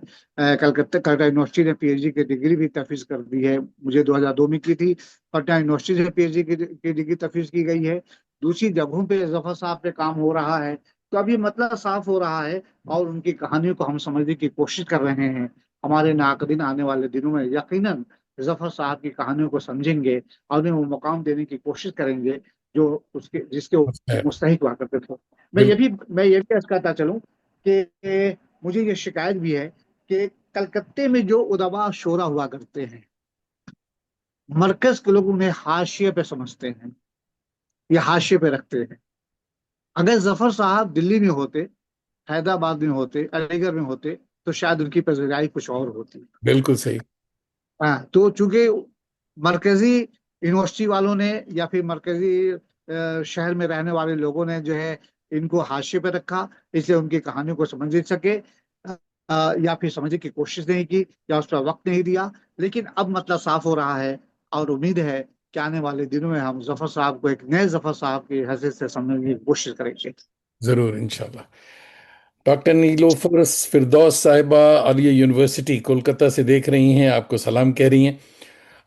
کلکتہ یونیورسٹی نے پی ایچ ڈی کی ڈگری بھی تفویض کر دی ہے. مجھے 2002 میں کی تھی. پٹنہ یونیورسٹی سے پی ایچ ڈی کی ڈگری تفویض کی گئی ہے. دوسری جگہوں پہ ظفر صاحب پہ کام ہو رہا ہے. تو اب یہ مطلب صاف ہو رہا ہے اور ان کی کہانیوں کو ہم سمجھنے کی کوشش کر رہے ہیں. ہمارے ناقدین آنے والے دنوں میں یقیناً ظفر صاحب کی کہانیوں کو سمجھیں گے اور انہیں وہ مقام دینے کی کوشش کریں گے جو جس کے ہے، مستحق ہوا کرتے تھے. بالکل. میں یہ بھی عرض کرتا چلوں کہ مجھے یہ شکایت بھی ہے کہ کلکتے میں جو ادبا شعرا ہوا کرتے ہیں مرکز کے لوگ انہیں حاشیے پہ سمجھتے ہیں یا حاشیے پہ رکھتے ہیں. اگر ظفر صاحب دلی میں ہوتے، حیدرآباد میں ہوتے، علی گڑھ میں ہوتے تو شاید ان کی پذیرائی کچھ اور ہوتی. بالکل صحیح. ہاں تو چونکہ مرکزی یونیورسٹی والوں نے یا پھر مرکزی شہر میں رہنے والے لوگوں نے جو ہے ان کو حاشیے پہ رکھا، اس لیے ان کی کہانیوں کو سمجھ نہیں سکے یا پھر سمجھنے کی کوشش نہیں کی یا اس پر وقت نہیں دیا. لیکن اب مطلب صاف ہو رہا ہے اور امید ہے کہ آنے والے دنوں میں ہم ظفر صاحب کو ایک نئے ظفر صاحب کی حیثیت سے سمجھنے کی کوشش کریں گے. ضرور انشاءاللہ. ڈاکٹر نیلوفر فردوس صاحبہ علیہ یونیورسٹی کولکتہ سے دیکھ رہی ہیں، آپ کو سلام کہہ رہی ہیں.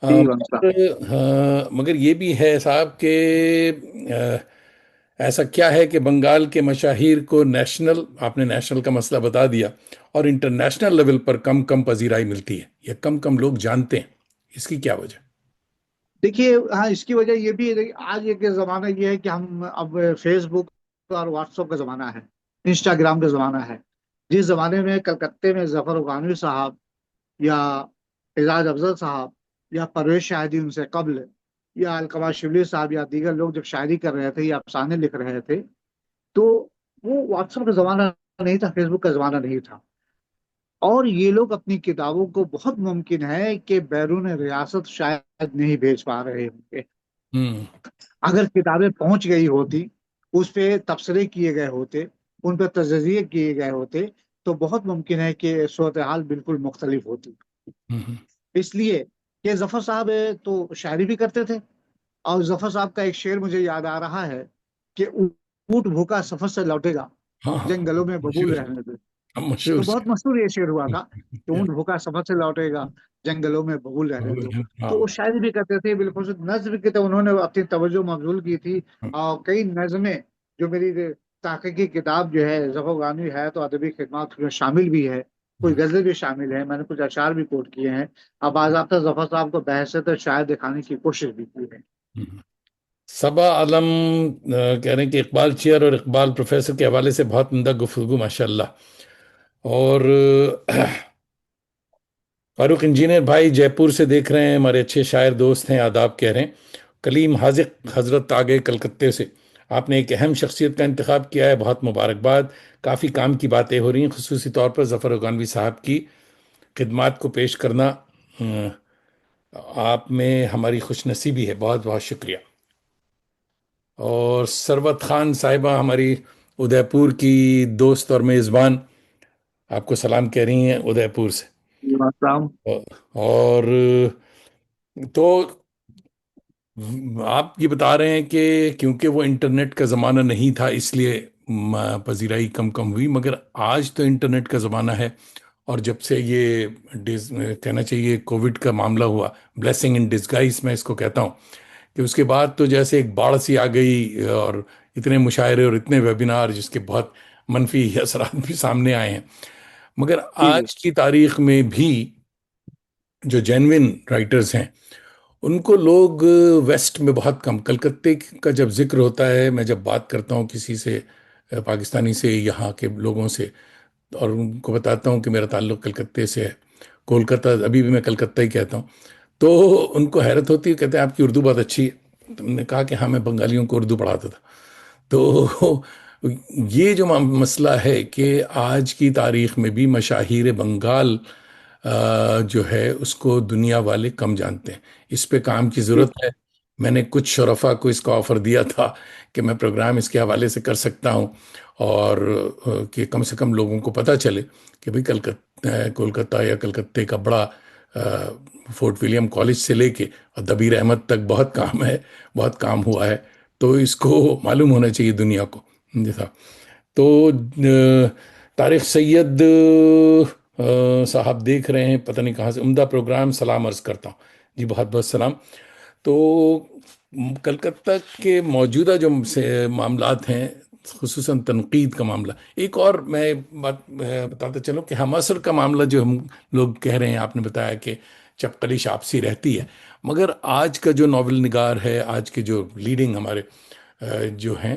جی ونسا. مگر یہ بھی ہے صاحب کہ آ، ایسا کیا ہے کہ بنگال کے مشاہیر کو نیشنل، آپ نے نیشنل کا مسئلہ بتا دیا، اور انٹرنیشنل لیول پر کم کم پذیرائی ملتی ہے یا کم کم لوگ جانتے ہیں؟ اس کی کیا وجہ؟ دیکھیے ہاں اس کی وجہ یہ بھی ہے. آج ایک زمانہ یہ ہے کہ ہم اب فیس بک اور واٹس ایپ کا زمانہ ہے، انسٹاگرام کا زمانہ ہے. جس زمانے میں کلکتے میں ظفر قانوی صاحب یا اعجاز افضل صاحب یا پرویز شاہدی ان سے قبل یا القمہ شبلی صاحب یا دیگر لوگ جب شاعری کر رہے تھے یا افسانے لکھ رہے تھے تو وہ واٹس ایپ کا زمانہ نہیں تھا، فیس بک کا زمانہ نہیں تھا. اور یہ لوگ اپنی کتابوں کو بہت ممکن ہے کہ بیرون ریاست شاید نہیں بھیج پا رہے ہوں گے. ہوں اگر کتابیں پہنچ گئی ہوتی، اس پہ تبصرے کیے گئے ہوتے، ان پہ تجزیے کیے گئے ہوتے تو بہت ممکن ہے کہ صورتحال بالکل مختلف ہوتی. ہوں اس لیے کہ ظفر صاحب تو شاعری بھی کرتے تھے. اور ظفر صاحب کا ایک شعر مجھے یاد آ رہا ہے کہ اونٹ بھوکا سفر سے لوٹے گا، ہاں ہاں، جنگلوں میں ببول مشہور، رہنے دے. ہم تو مشہور سے. بہت مشہور یہ شعر ہوا تھا کہ اونٹ بھوکا سفر سے لوٹے گا، جنگلوں میں ببول رہنے دو. ہاں. تو وہ شاعری بھی کرتے تھے، بالخصوص نظم کی تو انہوں نے اپنی توجہ مبذول کی تھی. اور کئی نظمیں جو میری تحقیقی کتاب جو ہے ظفر قانوی ہے تو ادبی خدمات میں شامل بھی ہے. کچھ غزلیں بھی شامل ہیں، میں نے کچھ اشعار بھی کوٹ کیے ہیں. اب باضابطہ ظفر صاحب کو بحثیت شاعر دکھانے کی کوشش بھی کی ہے. صبا عالم کہہ رہے ہیں کہ اقبال چیئر اور اقبال پروفیسر کے حوالے سے بہت عمدہ گفتگو ماشاء اللہ. اور فاروق انجینئر بھائی جے پور سے دیکھ رہے ہیں، ہمارے اچھے شاعر دوست ہیں، آداب کہہ رہے ہیں. کلیم حاذق حضرت آگے کلکتے سے، آپ نے ایک اہم شخصیت کا انتخاب کیا ہے، بہت مبارکباد. کافی کام کی باتیں ہو رہی ہیں، خصوصی طور پر ظفر غانوی صاحب کی خدمات کو پیش کرنا آپ میں ہماری خوش نصیبی ہے. بہت بہت شکریہ. اور سروت خان صاحبہ ہماری ادے پور کی دوست اور میزبان، آپ کو سلام کہہ رہی ہیں ادے پور سے. السلام. اور تو آپ یہ بتا رہے ہیں کہ کیونکہ وہ انٹرنیٹ کا زمانہ نہیں تھا اس لیے پذیرائی کم کم ہوئی، مگر آج تو انٹرنیٹ کا زمانہ ہے. اور جب سے یہ کہنا چاہیے کووڈ کا معاملہ ہوا، بلیسنگ ان ڈسگائز میں اس کو کہتا ہوں، کہ اس کے بعد تو جیسے ایک باڑھ سی آ گئی اور اتنے مشاعرے اور اتنے ویبینار جس کے بہت منفی اثرات بھی سامنے آئے ہیں. مگر جی جی آج کی تاریخ میں بھی جو جینوین رائٹرز ہیں ان کو لوگ ویسٹ میں بہت کم، کلکتے کا جب ذکر ہوتا ہے، میں جب بات کرتا ہوں کسی سے پاکستانی سے، یہاں کے لوگوں سے، اور ان کو بتاتا ہوں کہ میرا تعلق کلکتے سے ہے، کولکتہ، ابھی بھی میں کلکتہ ہی کہتا ہوں، تو ان کو حیرت ہوتی ہے، کہتے ہیں آپ کی اردو بہت اچھی ہے. تم نے کہا کہ ہاں میں بنگالیوں کو اردو پڑھاتا تھا. تو یہ جو مسئلہ ہے کہ آج کی تاریخ میں بھی مشاہیر بنگال جو ہے اس کو دنیا والے کم جانتے ہیں. اس پہ کام کی ضرورت ہے. میں نے کچھ شرفا کو اس کا آفر دیا تھا کہ میں پروگرام اس کے حوالے سے کر سکتا ہوں، اور کہ کم سے کم لوگوں کو پتہ چلے کہ بھئی کولکتہ یا کلکتے کا بڑا فورٹ ولیم کالج سے لے کے اور دبیر احمد تک بہت کام ہے، بہت کام ہوا ہے. تو اس کو معلوم ہونا چاہیے دنیا کو. جیسا تو طارق سید صاحب دیکھ رہے ہیں، پتہ نہیں کہاں سے. عمدہ پروگرام، سلام عرض کرتا ہوں. جی بہت بہت سلام. تو کلکتہ کے موجودہ جو معاملات ہیں، خصوصاً تنقید کا معاملہ. ایک اور میں بات بتاتا چلوں کہ ہم عصر کا معاملہ جو ہم لوگ کہہ رہے ہیں، آپ نے بتایا کہ چپقلش آپسی رہتی ہے، مگر آج کا جو ناول نگار ہے، آج کے جو لیڈنگ ہمارے جو ہیں،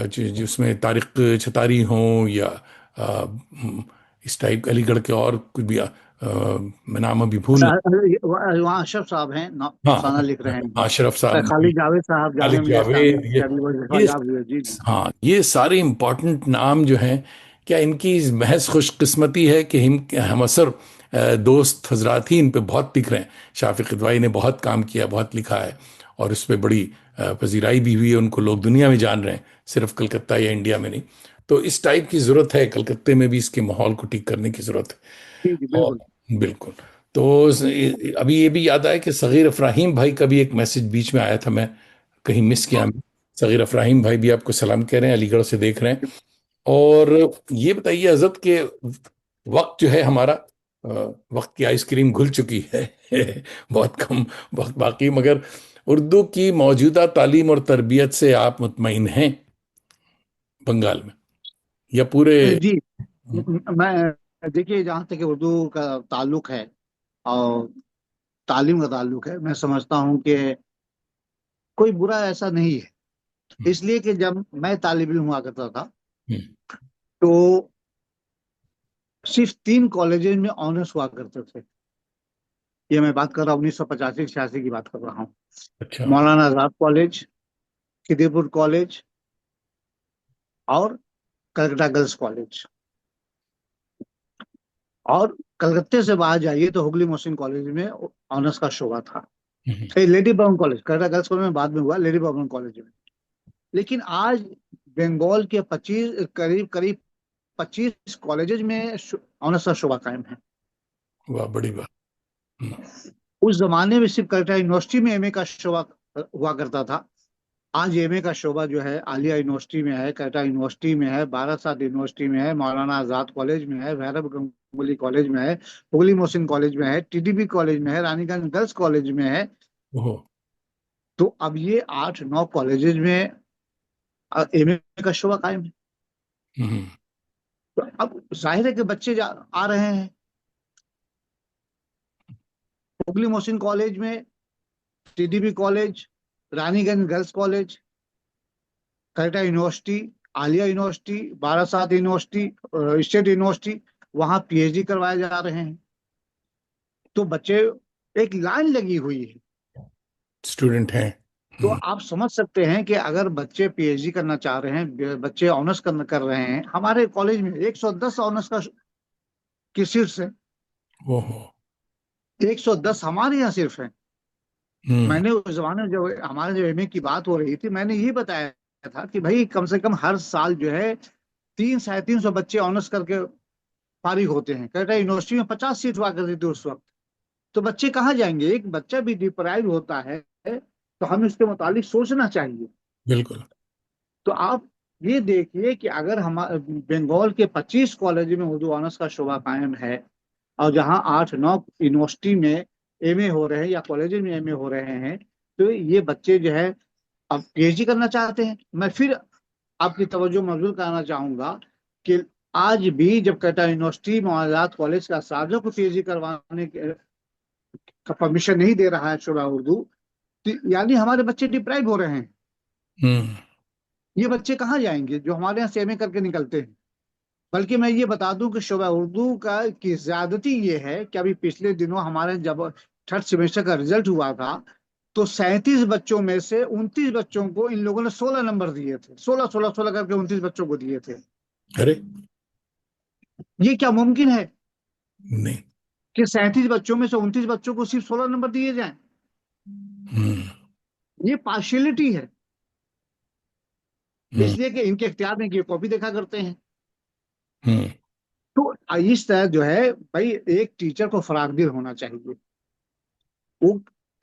جس میں طارق چھتاری ہوں یا اس ٹائپ علی گڑھ کے اور کچھ بھی، میں نام ابھی بھول رہا وہاں اشرف صاحب ہیں، ہوں. افسانہ لکھ رہے ہیں. ہاں اشرف صاحب، خالد جاوید صاحب جامعہ خالد ملیہ اسلامیہ جاوید، کے ابھی وزیر یہ یاد ہوئے. جی جی. ہاں یہ سارے امپورٹنٹ نام جو ہیں، کیا ان کی محض خوش قسمتی ہے کہ ہم عصر دوست حضرات ہی ان پہ بہت لکھ رہے ہیں. شافق ادوائی نے بہت کام کیا، بہت لکھا ہے، اور اس پہ بڑی پذیرائی بھی ہوئی ہے. ان کو لوگ دنیا میں جان رہے ہیں، صرف کلکتہ یا انڈیا میں نہیں. تو اس ٹائپ کی ضرورت ہے، کلکتے میں بھی اس کے ماحول کو ٹھیک کرنے کی ضرورت ہے. جی جی اور بالکل. بالکل. تو ابھی یہ بھی یاد آیا کہ صغیر افراہیم بھائی کا بھی ایک میسج بیچ میں آیا تھا، میں کہیں مس کیا. صغیر افراہیم بھائی بھی آپ کو سلام کہہ رہے ہیں، علی گڑھ سے دیکھ رہے ہیں. اور یہ بتائیے حضرت کہ وقت جو ہے ہمارا، وقت کی آئس کریم گھل چکی ہے. بہت کم وقت باقی، مگر اردو کی موجودہ تعلیم اور تربیت سے آپ مطمئن ہیں بنگال میں یا پورے؟ جی میں دیکھیے، جہاں تک کہ اردو کا تعلق ہے اور تعلیم کا تعلق ہے، میں سمجھتا ہوں کہ کوئی برا ایسا نہیں ہے. اس لیے کہ جب میں طالب علم ہوا کرتا تھا تو صرف 3 کالجز میں آنرس ہوا کرتے تھے. یہ میں بات کر رہا ہوں 1985-86 کی بات کر رہا ہوں. اچھا. مولانا آزاد کالج، کدی پور کالج اور کلکتہ گرلس کالج. اور کلکتے سے باہر جائیے تو ہوگلی محسن کالج میں آنرس کا شعبہ تھا. Lady Brabourne college, Calcutta girls college میں بعد میں ہوا، لیڈی براؤن کالج میں. لیکن آج بنگال کے 25 کالجز میں آنرس کا شعبہ قائم ہے. واہ، بڑی بات. اس زمانے میں صرف کلکتہ یونیورسٹی میں ایم اے کا شعبہ ہوا کرتا تھا. آج ایم اے کا شعبہ جو ہے عالیہ یونیورسٹی میں ہے، کلکتہ یونیورسٹی میں ہے، باراسات یونیورسٹی میں ہے، مولانا آزاد کالج میں ہے، بھیرو گنگولی کالج میں ہے، ہوگلی محسن کالج میں ہے، ٹی ڈی بی کالج میں ہے، رانی گنج گرلس کالج میں ہے. تو اب یہ 8-9 کالجز میں ایم اے کا شعبہ قائم ہے. تو اب ظاہر ہے کہ بچے آ رہے ہیں. ہوگلی محسن کالج میں، ٹی ڈی بی کالج، رانی گنج گرلس کالج، کلکتہ یونیورسٹی، عالیہ یونیورسٹی، باراسات یونیورسٹی، اسٹیٹ یونیورسٹی، وہاں پی ایچ ڈی کروائے جا رہے ہیں. تو بچے، ایک لائن لگی ہوئی ہے. اسٹوڈنٹ ہیں. تو آپ سمجھ سکتے ہیں کہ اگر بچے پی ایچ ڈی کرنا چاہ رہے ہیں، بچے آنرس کر رہے ہیں. ہمارے کالج میں 110 آنرس کی سیٹس ہیں. 110 ہمارے یہاں صرف ہیں. میں نے اس زمانے میں جب ہمارے جو ایم اے کی بات ہو رہی تھی، میں نے یہ بتایا تھا کہ بھائی کم سے کم ہر سال جو ہے 300-350 بچے آنرس کر کے فارغ ہوتے ہیں. کلکتہ یونیورسٹی میں 50 سیٹ ہوا کرتی تھی اس وقت. تو بچے کہاں جائیں گے؟ ایک بچہ بھی ڈپرائیو ہوتا ہے تو ہمیں اس کے متعلق سوچنا چاہیے. بالکل. تو آپ یہ دیکھیے کہ اگر بنگال کے 25 کالج میں اردو آنرس کا شعبہ قائم ہے، اور جہاں 8-9 یونیورسٹی میں ایم اے ہو رہے ہیں یا کالج میں ایم اے ہو رہے ہیں، تو یہ بچے جو ہے اب پی ایچ ڈی کرنا چاہتے ہیں. میں پھر آپ کی توجہ مبذول کرانا چاہوں گا کہ آج بھی جب کلکتہ یونیورسٹی معاملات کالج کا اساتذہ کو پی ایچ ڈی کروانے کا پرمیشن نہیں دے رہا ہے شعبہ اردو، یعنی ہمارے بچے ڈپرائیو ہو رہے ہیں. یہ بچے کہاں جائیں گے جو ہمارے یہاں سے ایم اے کر کے نکلتے ہیں؟ بلکہ میں یہ بتا دوں کہ شعبہ اردو کی زیادتی یہ ہے کہ ابھی پچھلے دنوں ہمارے جب 3rd سیمسٹر کا رزلٹ ہوا تھا تو 37 بچوں میں سے 29 بچوں کو ان لوگوں نے 16 نمبر دیے تھے. 16 کر کے 29 بچوں کو دیے تھے. ارے یہ کیا ممکن ہے؟ نہیں. کہ 37 بچوں میں سے 29 بچوں کو صرف 16 نمبر دیے جائیں؟ ہوں یہ پارشلٹی ہے، ہوں اس لیے کہ ان کے اختیار میں یہ کاپی دیکھا کرتے ہیں۔ ہوں تو اس طرح جو ہے بھائی ایک ٹیچر کو فراغ دل ہونا چاہیے، وہ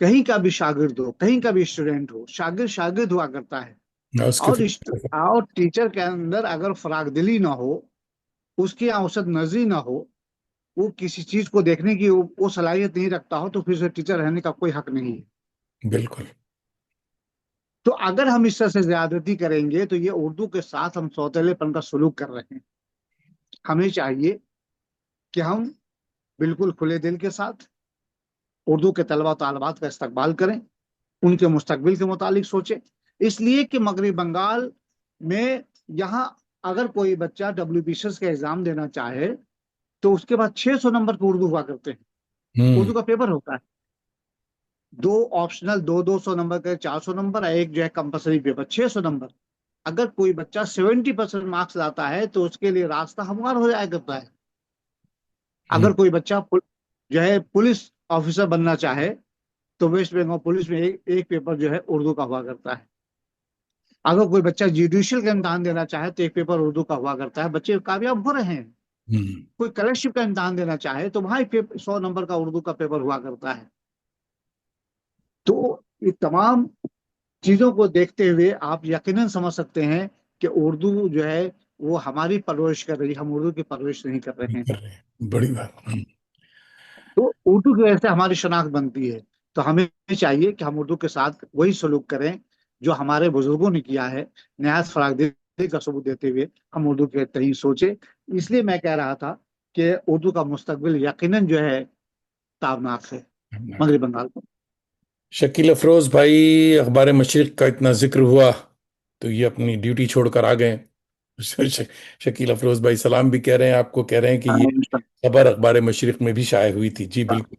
کہیں کا بھی شاگرد ہو، کہیں کا بھی اسٹوڈنٹ ہو، شاگرد شاگرد ہوا کرتا ہے۔ اس کے اور فکر اور ٹیچر کے اندر اگر فراغ دلی نہ ہو، اس کی اوسط نظری نہ ہو، وہ کسی چیز کو دیکھنے کی وہ صلاحیت نہیں رکھتا ہو، تو پھر اسے ٹیچر رہنے کا کوئی حق نہیں ہے۔ بالکل تو اگر ہم اس طرح سے زیادتی کریں گے تو یہ اردو کے ساتھ ہم سوتیلے پن کا سلوک کر رہے ہیں۔ ہمیں چاہیے کہ ہم بالکل کھلے دل کے ساتھ اردو کے طلبہ و طالبات کا استقبال کریں، ان کے مستقبل کے متعلق سوچیں۔ اس لیے کہ مغربی بنگال میں یہاں اگر کوئی بچہ WBCS کا ایگزام دینا چاہے تو اس کے بعد 600 نمبر کے اردو ہوا کرتے ہیں، ہوں اردو کا پیپر ہوتا ہے، دو آپشنل، 200 نمبر کے 400 نمبر، ایک جو ہے کمپلسری پیپر 600 نمبر۔ اگر کوئی بچہ 70% مارکس لاتا ہے تو اس کے لیے راستہ ہموار ہو جایا کرتا ہے۔ ہوں اگر کوئی بچہ جو ہے پولیس آفیسر بننا چاہے تو ویسٹ بنگال پولیس میں ایک پیپر جو ہے اردو کا ہوا کرتا ہے۔ اگر کوئی بچہ جوڈیشل کا امتحان دینا چاہے تو ایک پیپر اردو کا ہوا کرتا ہے، بچے کامیاب ہو رہے ہیں۔ ہوں کوئی کلرشپ کا امتحان دینا چاہے تو وہاں 100 نمبر کا اردو کا پیپر ہوا کرتا ہے۔ تو یہ تمام چیزوں کو دیکھتے ہوئے آپ یقیناً سمجھ سکتے ہیں کہ اردو جو ہے وہ ہماری پرورش کر رہی ہے، ہم اردو کی پرورش نہیں کر رہے ہیں۔ کر رہے ہیں بڑی بات تو اردو کی وجہ سے ہماری شناخت بنتی ہے، تو ہمیں چاہیے کہ ہم اردو کے ساتھ وہی سلوک کریں جو ہمارے بزرگوں نے کیا ہے، نہایت فراغ دلی کا ثبوت دیتے ہوئے ہم اردو کے تئیں سوچیں۔ اس لیے میں کہہ رہا تھا کہ اردو کا مستقبل یقیناً جو ہے تابناک ہے ہے۔ مغرب بنگال کو۔ شکیل افروز بھائی، اخبار مشرق کا اتنا ذکر ہوا تو یہ اپنی ڈیوٹی چھوڑ کر آ گئے۔ شکیل افروز بھائی سلام بھی کہہ رہے ہیں، آپ کو کہہ رہے ہیں کہ یہ خبر اخبار مشرق میں بھی شائع ہوئی تھی۔ جی بالکل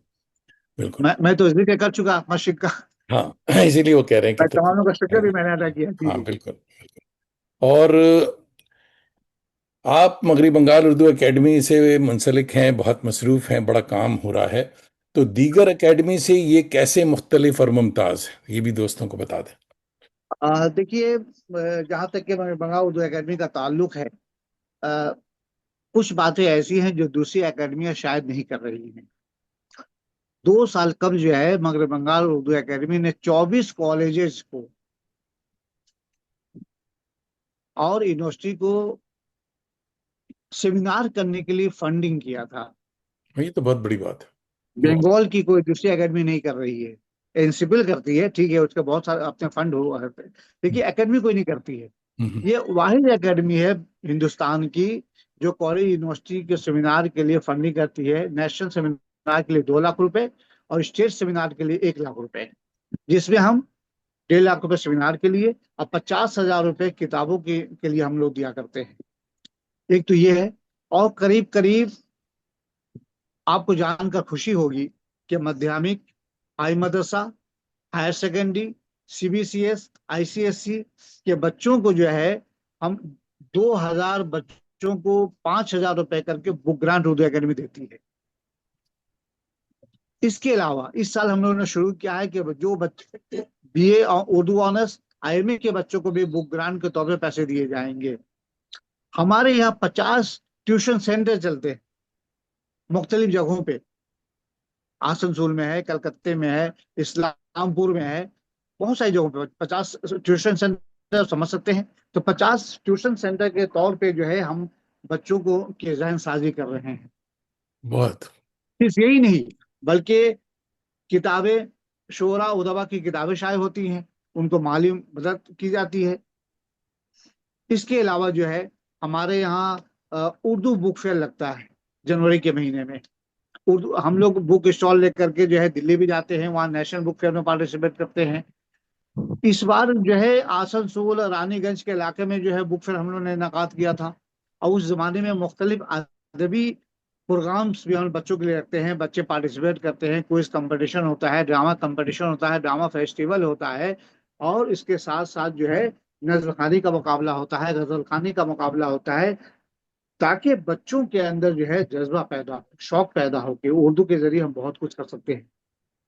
بالکل، میں تو ذکر کر چکا مشرق کا، ہاں اسی لیے وہ کہہ رہے ہیں کہ میں تمام کا شکر بھی میں نے ادا کیا۔ جی ہاں جی بالکل۔ اور آپ مغربی بنگال اردو اکیڈمی سے منسلک ہیں، بہت مصروف ہیں، بڑا کام ہو رہا ہے، تو دیگر اکیڈمی سے یہ کیسے مختلف اور ممتاز ہے، یہ بھی دوستوں کو بتا دیں۔ دیکھیے، جہاں تک کہ بنگال اردو اکیڈمی کا تعلق ہے، کچھ باتیں ایسی ہیں جو دوسری اکیڈمیاں شاید نہیں کر رہی ہیں۔ 2 سال قبل جو ہے مغرب بنگال اردو اکیڈمی نے 24 کالجز کو اور یونیورسٹی کو سیمینار کرنے کے لیے فنڈنگ کیا تھا۔ یہ تو بہت بڑی بات ہے۔ بنگال کی کوئی دوسری اکیڈمی نہیں کر رہی ہے، انسپل کرتی ہے، ٹھیک ہے، اس کے بہت سارے اپنے فنڈ ہوا ہے، لیکن اکیڈمی کوئی نہیں کرتی ہے۔ ہوں، یہ واحد اکیڈمی ہے ہندوستان کی جو کالج یونیورسٹی کے سیمینار کے لیے فنڈنگ کرتی ہے، نیشنل سیمینار کے لیے 2 لاکھ روپے اور اسٹیٹ سیمینار کے لیے 1 لاکھ روپے، جس میں ہم 1.5 لاکھ روپے سیمینار کے لیے اور 50,000 روپے کتابوں کے لیے ہم لوگ دیا کرتے ہیں۔ ایک تو یہ ہے، اور قریب قریب آپ کو جان کر خوشی ہوگی کہ مدھیامک، ہائی مدرسہ، ہائر سیکنڈری، CBCS، ICSC کے بچوں کو جو ہے ہم 2,000 بچوں کو 5,000 روپے کر کے بک گرانٹ اردو اکیڈمی دیتی ہے۔ اس کے علاوہ اس سال ہم لوگوں نے شروع کیا ہے کہ جو بچے BA اور اردو آنرس IMA کے بچوں کو بھی بک گرانٹ کے طور پہ پیسے دیے جائیں گے۔ ہمارے یہاں 50 ٹیوشن سینٹر چلتے ہیں مختلف جگہوں پہ، آسنسول میں ہے، کلکتے میں ہے، اسلام پور میں ہے، بہت ساری جگہوں پہ 50 ٹیوشن سینٹر سمجھ سکتے ہیں۔ تو 50 ٹیوشن سینٹر کے طور پہ جو ہے ہم بچوں کو کی ذہن سازی کر رہے ہیں۔ بہت صرف یہی نہیں بلکہ کتابیں، شعرا ادبا کی کتابیں شائع ہوتی ہیں، ان کو مالی مدد کی جاتی ہے۔ اس کے علاوہ جو ہے ہمارے یہاں اردو بک فیئر لگتا ہے جنوری کے مہینے میں۔ اردو ہم لوگ بک اسٹال لے کر کے جو ہے دلی بھی جاتے ہیں، وہاں نیشنل بک فیئر میں پارٹیسپیٹ کرتے ہیں۔ اس بار جو ہے آسنسول رانی گنج کے علاقے میں جو ہے بک فیئر ہم لوگوں نے انعقاد کیا تھا، اور اس زمانے میں مختلف ادبی پروگرامس بھی ہم بچوں کے لیے رکھتے ہیں، بچے پارٹیسپیٹ کرتے ہیں، کوئز کمپٹیشن ہوتا ہے، ڈرامہ کمپٹیشن ہوتا ہے، ڈرامہ فیسٹیول ہوتا ہے، اور اس کے ساتھ ساتھ جو ہے نظر خوانی کا مقابلہ ہوتا ہے، غزل خوانی کا مقابلہ ہوتا ہے۔ تاکہ بچوں کے اندر جو ہے جذبہ پیدا ہو، شوق پیدا ہو کہ اردو کے ذریعے ہم بہت کچھ کر سکتے ہیں۔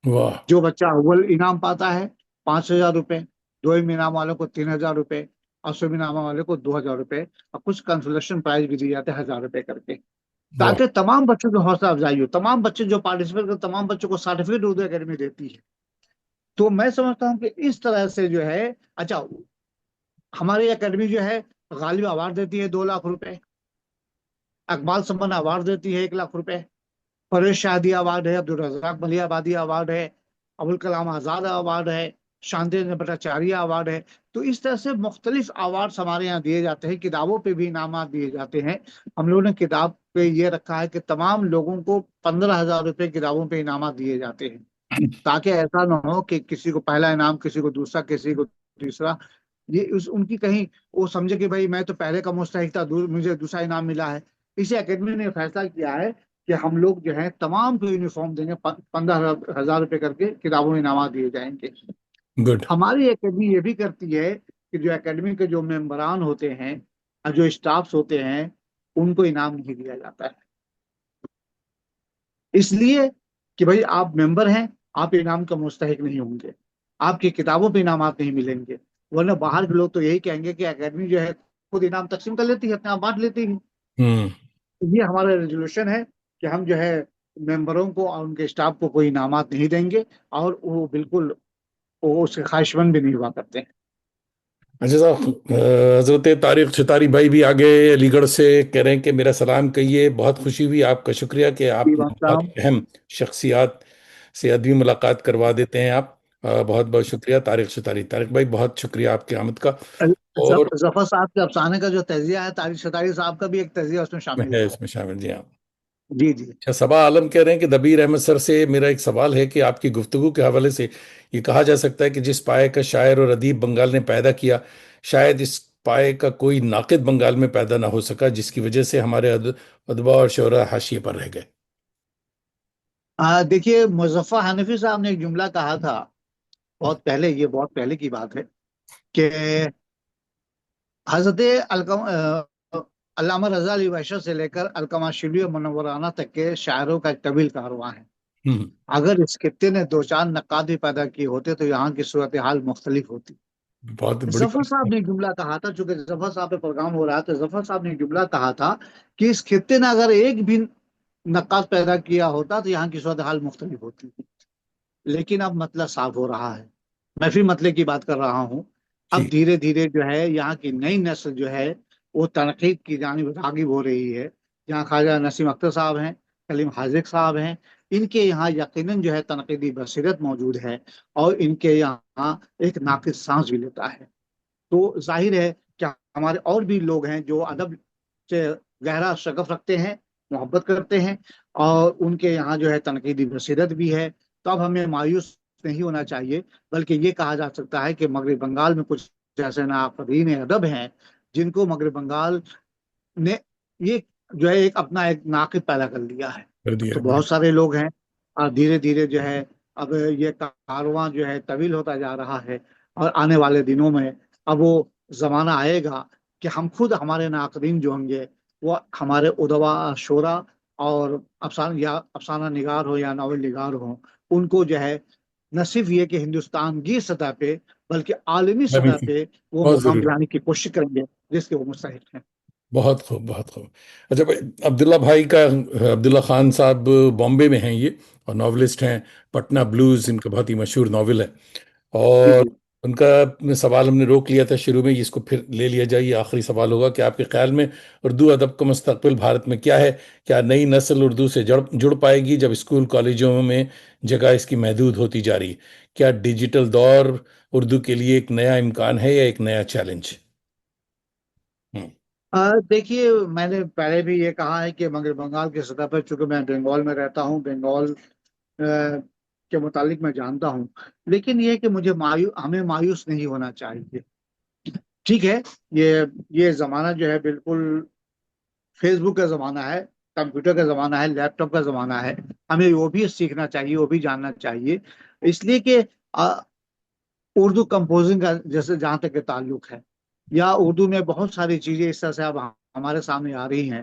واہ. جو بچہ اول انعام پاتا ہے 5,000 روپے، دوم انعام والوں کو 3,000 روپے، اور سوم انعام والے کو 2,000 روپے، اور کچھ کنسولیشن پرائز بھی دی جاتے ہیں 1,000 روپے کر کے، واہ. تاکہ تمام بچوں کی حوصلہ افزائی ہو، تمام بچے جو پارٹیسپیٹ کرتے تمام بچوں کو سرٹیفکیٹ اردو اکیڈمی دیتی ہے۔ تو میں سمجھتا ہوں کہ اس طرح سے جو ہے، اچھا، ہماری اکیڈمی جو ہے غالب ایوارڈ دیتی ہے 2 لاکھ روپے، اقبال سمن ایوارڈ دیتی ہے 1 لاکھ روپے، پریش شادی ایوارڈ ہے، عبدالرزاق ملیح آبادی ایوارڈ ہے، ابوالکلام آزاد ایوارڈ ہے، شاندر بھٹاچاریہ ایوارڈ ہے۔ تو اس طرح سے مختلف ایوارڈز ہمارے یہاں دیے جاتے ہیں، کتابوں پہ بھی انعامات دیے جاتے ہیں۔ ہم لوگوں نے کتاب پہ یہ رکھا ہے کہ تمام لوگوں کو 15,000 روپے کتابوں پہ انعامات دیے جاتے ہیں، تاکہ ایسا نہ ہو کہ کسی کو پہلا انعام، کسی کو دوسرا، کسی کو تیسرا، ان کی کہیں وہ سمجھے کہ بھائی میں تو پہلے کا مستحق تھا، مجھے دوسرا انعام ملا ہے۔ اسی اکیڈمی نے فیصلہ کیا ہے کہ ہم لوگ جو ہے تمام کو یونیفارم دیں گے، 15,000 روپے کر کے کتابوں میں انعامات دیے جائیں گے۔ گڈ. ہماری اکیڈمی یہ بھی کرتی ہے کہ جو اکیڈمی کے جو ممبران ہوتے ہیں اور جو اسٹافس ہوتے ہیں ان کو انعام نہیں دیا جاتا ہے، اس لیے کہ بھائی آپ ممبر ہیں، آپ انعام کا مستحق نہیں ہوں گے، آپ کی کتابوں پہ انعامات نہیں ملیں گے، ورنہ باہر کے لوگ تو یہی کہیں گے کہ اکیڈمی جو ہے خود انعام تقسیم کر لیتی ہے، اپنے آپ بانٹ لیتی ہے۔ ہوں. یہ ہمارا ریزولوشن ہے کہ ہم جو ہے ممبروں کو اور ان کے اسٹاف کو کوئی انعامات نہیں دیں گے، اور وہ بالکل وہ اس کے خواہشمند بھی نہیں ہوا کرتے ہیں۔ اچھا صاحب، حضرت طارق چتاری بھائی بھی آگے علی گڑھ سے کہہ رہے ہیں کہ میرا سلام کہیے، بہت خوشی ہوئی، آپ کا شکریہ کہ آپ بہت السلام۔ اہم شخصیات سے ادبی ملاقات کروا دیتے ہیں آپ. بہت بہت شکریہ طارق چتاری. طارق بھائی بہت شکریہ آپ کی آمد کا. اور ظفر صاحب کے افسانے کا جو تجزیہ ہے، طارق شتاری صاحب کا بھی ایک تجزیہ اس میں شامل ہے ہے۔ اس میں شامل. جی ہاں. جی جی۔ اچھا، صبا عالم کہہ رہے ہیں کہ دبیر احمد سر سے میرا ایک سوال ہے کہ آپ کی گفتگو کے حوالے سے یہ کہا جا سکتا ہے کہ جس پائے کا شاعر اور ادیب بنگال نے پیدا کیا، شاید اس پائے کا کوئی ناقد بنگال میں پیدا نہ ہو سکا، جس کی وجہ سے ہمارے ادبا اور شعراء حاشیے پر رہ گئے. دیکھیے، مظفر حنفی صاحب نے ایک جملہ کہا تھا بہت پہلے، یہ بہت پہلے کی بات ہے، کہ حضرت علامہ رضا علی وحشت سے لے کر علامہ شبلی اور منورانہ تک کے شاعروں کا ایک طویل کارواں ہے۔ ہوں. اگر اس خطے نے دو چار نقاد بھی پیدا کیے ہوتے تو یہاں کی صورتحال مختلف ہوتی۔ بہت بڑی. ظفر صاحب نے ایک جملہ کہا تھا، چونکہ ظفر صاحب پہ پروگرام ہو رہا تھا، ظفر صاحب نے ایک جملہ کہا تھا کہ اس خطے نے اگر ایک بھی نقاد پیدا کیا ہوتا تو یہاں کی صورتحال مختلف ہوتی۔ لیکن اب مسئلہ صاف ہو رہا ہے، میں پھر مسئلے کی بات کر رہا ہوں۔ اب جی. دھیرے دھیرے جو ہے یہاں کی نئی نسل جو ہے وہ تنقید کی جانب راغب ہو رہی ہے۔ جہاں خواجہ نسیم اختر صاحب ہیں، کلیم حاذق صاحب ہیں، ان کے یہاں یقیناً جو ہے تنقیدی بصیرت موجود ہے، اور ان کے یہاں ایک ناقد سانس بھی لیتا ہے۔ تو ظاہر ہے کہ ہمارے اور بھی لوگ ہیں جو ادب سے گہرا شغف رکھتے ہیں، محبت کرتے ہیں، اور ان کے یہاں جو ہے تنقیدی بصیرت بھی ہے۔ تو اب ہمیں مایوس نہیں ہونا چاہیے، بلکہ یہ کہا جا سکتا ہے کہ مغرب بنگال میں کچھ ایسے ناقدین ادب ہیں جن کو مغرب بنگال نے یہ جو ہے اپنا ایک ناقد پیدا کر لیا ہے۔ کر اب دیا تو ہے. بہت سارے لوگ ہیں، اور دھیرے دھیرے جو ہے اب یہ کارواں جو ہے طویل ہوتا جا رہا ہے، اور آنے والے دنوں میں اب وہ زمانہ آئے گا کہ ہم خود ہمارے ناقدین جو ہوں گے وہ ہمارے ادبا شعرا اور افسانہ نگار ہو یا ناول نگار ہو، ان کو جو ہے نہ صرف یہ کہ ہندوستان کی سطح پہ بلکہ عالمی سطح پہ وہ بہت مقام ضروری. دلانے کی کوشش کریں گے جس کے وہ مستحق ہیں۔ بہت خوب، بہت خوب. اچھا بھائی، عبداللہ بھائی کا، عبداللہ خان صاحب بامبے میں ہیں یہ، اور ناولسٹ ہیں. پٹنہ بلوز ان کا بہت ہی مشہور ناول ہے. جی اور جی۔ ان کا سوال ہم نے روک لیا تھا شروع میں، اس کو پھر لے لیا جائے. یہ آخری سوال ہوگا کہ آپ کے خیال میں اردو ادب کا مستقبل بھارت میں کیا ہے؟ کیا نئی نسل اردو سے جڑ پائے گی جب اسکول کالجوں میں جگہ اس کی محدود ہوتی جا رہی ہے؟ کیا ڈیجیٹل دور اردو کے لیے ایک نیا امکان ہے یا ایک نیا چیلنج؟ دیکھیے، میں نے پہلے بھی یہ کہا ہے کہ مغرب بنگال کی سطح پر، چونکہ میں بنگال میں رہتا ہوں، بنگال کے متعلق میں جانتا ہوں، لیکن یہ کہ ہمیں مایوس نہیں ہونا چاہیے۔ ٹھیک ہے، یہ زمانہ جو ہے بالکل فیس بک کا زمانہ ہے، کمپیوٹر کا زمانہ ہے، لیپ ٹاپ کا زمانہ ہے، ہمیں وہ بھی سیکھنا چاہیے، وہ بھی جاننا چاہیے، اس لیے کہ اردو کمپوزنگ کا جیسے جہاں تک کہ تعلق ہے، یا اردو میں بہت ساری چیزیں اس طرح سے اب ہمارے سامنے آ رہی ہیں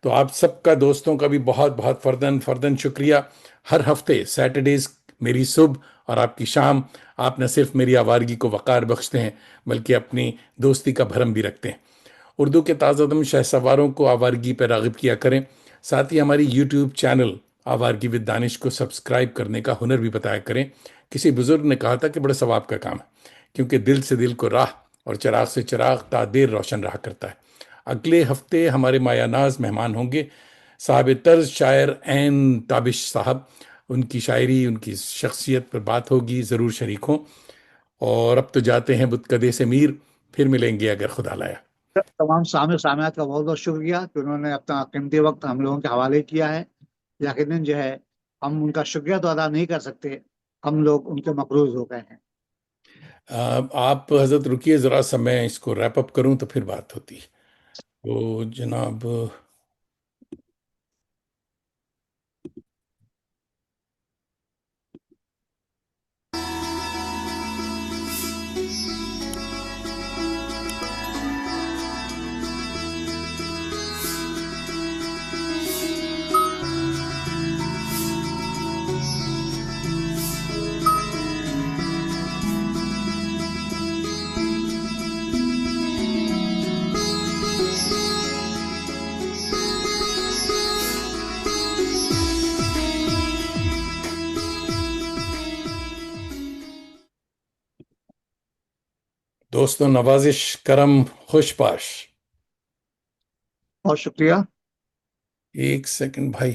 تو آپ سب کا، دوستوں کا بھی بہت بہت فردن فردن شکریہ۔ ہر ہفتے سیٹرڈیز میری صبح اور آپ کی شام، آپ نہ صرف میری آوارگی کو وقار بخشتے ہیں بلکہ اپنی دوستی کا بھرم بھی رکھتے ہیں۔ اردو کے تازہ دم شہ سواروں کو آوارگی پر راغب کیا کریں۔ ساتھ ہی ہماری یوٹیوب چینل آوارگی ود دانش کو سبسکرائب کرنے کا ہنر بھی بتایا کریں۔ کسی بزرگ نے کہا تھا کہ بڑا ثواب کا کام ہے، کیونکہ دل سے دل کو راہ اور چراغ سے چراغ تا دیر روشن رہا کرتا ہے۔ اگلے ہفتے ہمارے مایا ناز مہمان ہوں گے صاحب طرز شاعر این تابش صاحب۔ ان کی شاعری، ان کی شخصیت پر بات ہوگی، ضرور شریک ہوں۔ اور اب تو جاتے ہیں بتکدے سے میر، پھر ملیں گے اگر خدا لایا۔ تمام سامعات کا بہت بہت شکریہ کہ انہوں نے اپنا قیمتی وقت ہم لوگوں کے حوالے کیا ہے۔ یقیناً جو ہے ہم ان کا شکریہ تو ادا نہیں کر سکتے، ہم لوگ ان کے مقروض ہو گئے ہیں۔ آپ حضرت رکیے ذرا سا، میں اس کو ریپ اپ کروں تو پھر بات ہوتی ہے۔ تو جناب، دوستوں، نوازش کرم خوش پاش۔ بہت شکریہ۔ ایک سیکنڈ بھائی۔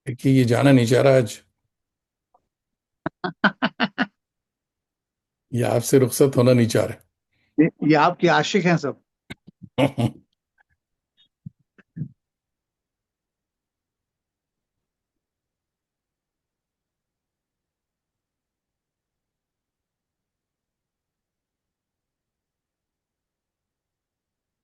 دیکھیے، یہ جانا نہیں چاہ رہا آج، یہ آپ سے رخصت ہونا نہیں چاہ یہ آپ کے عاشق ہیں سب۔ رہے۔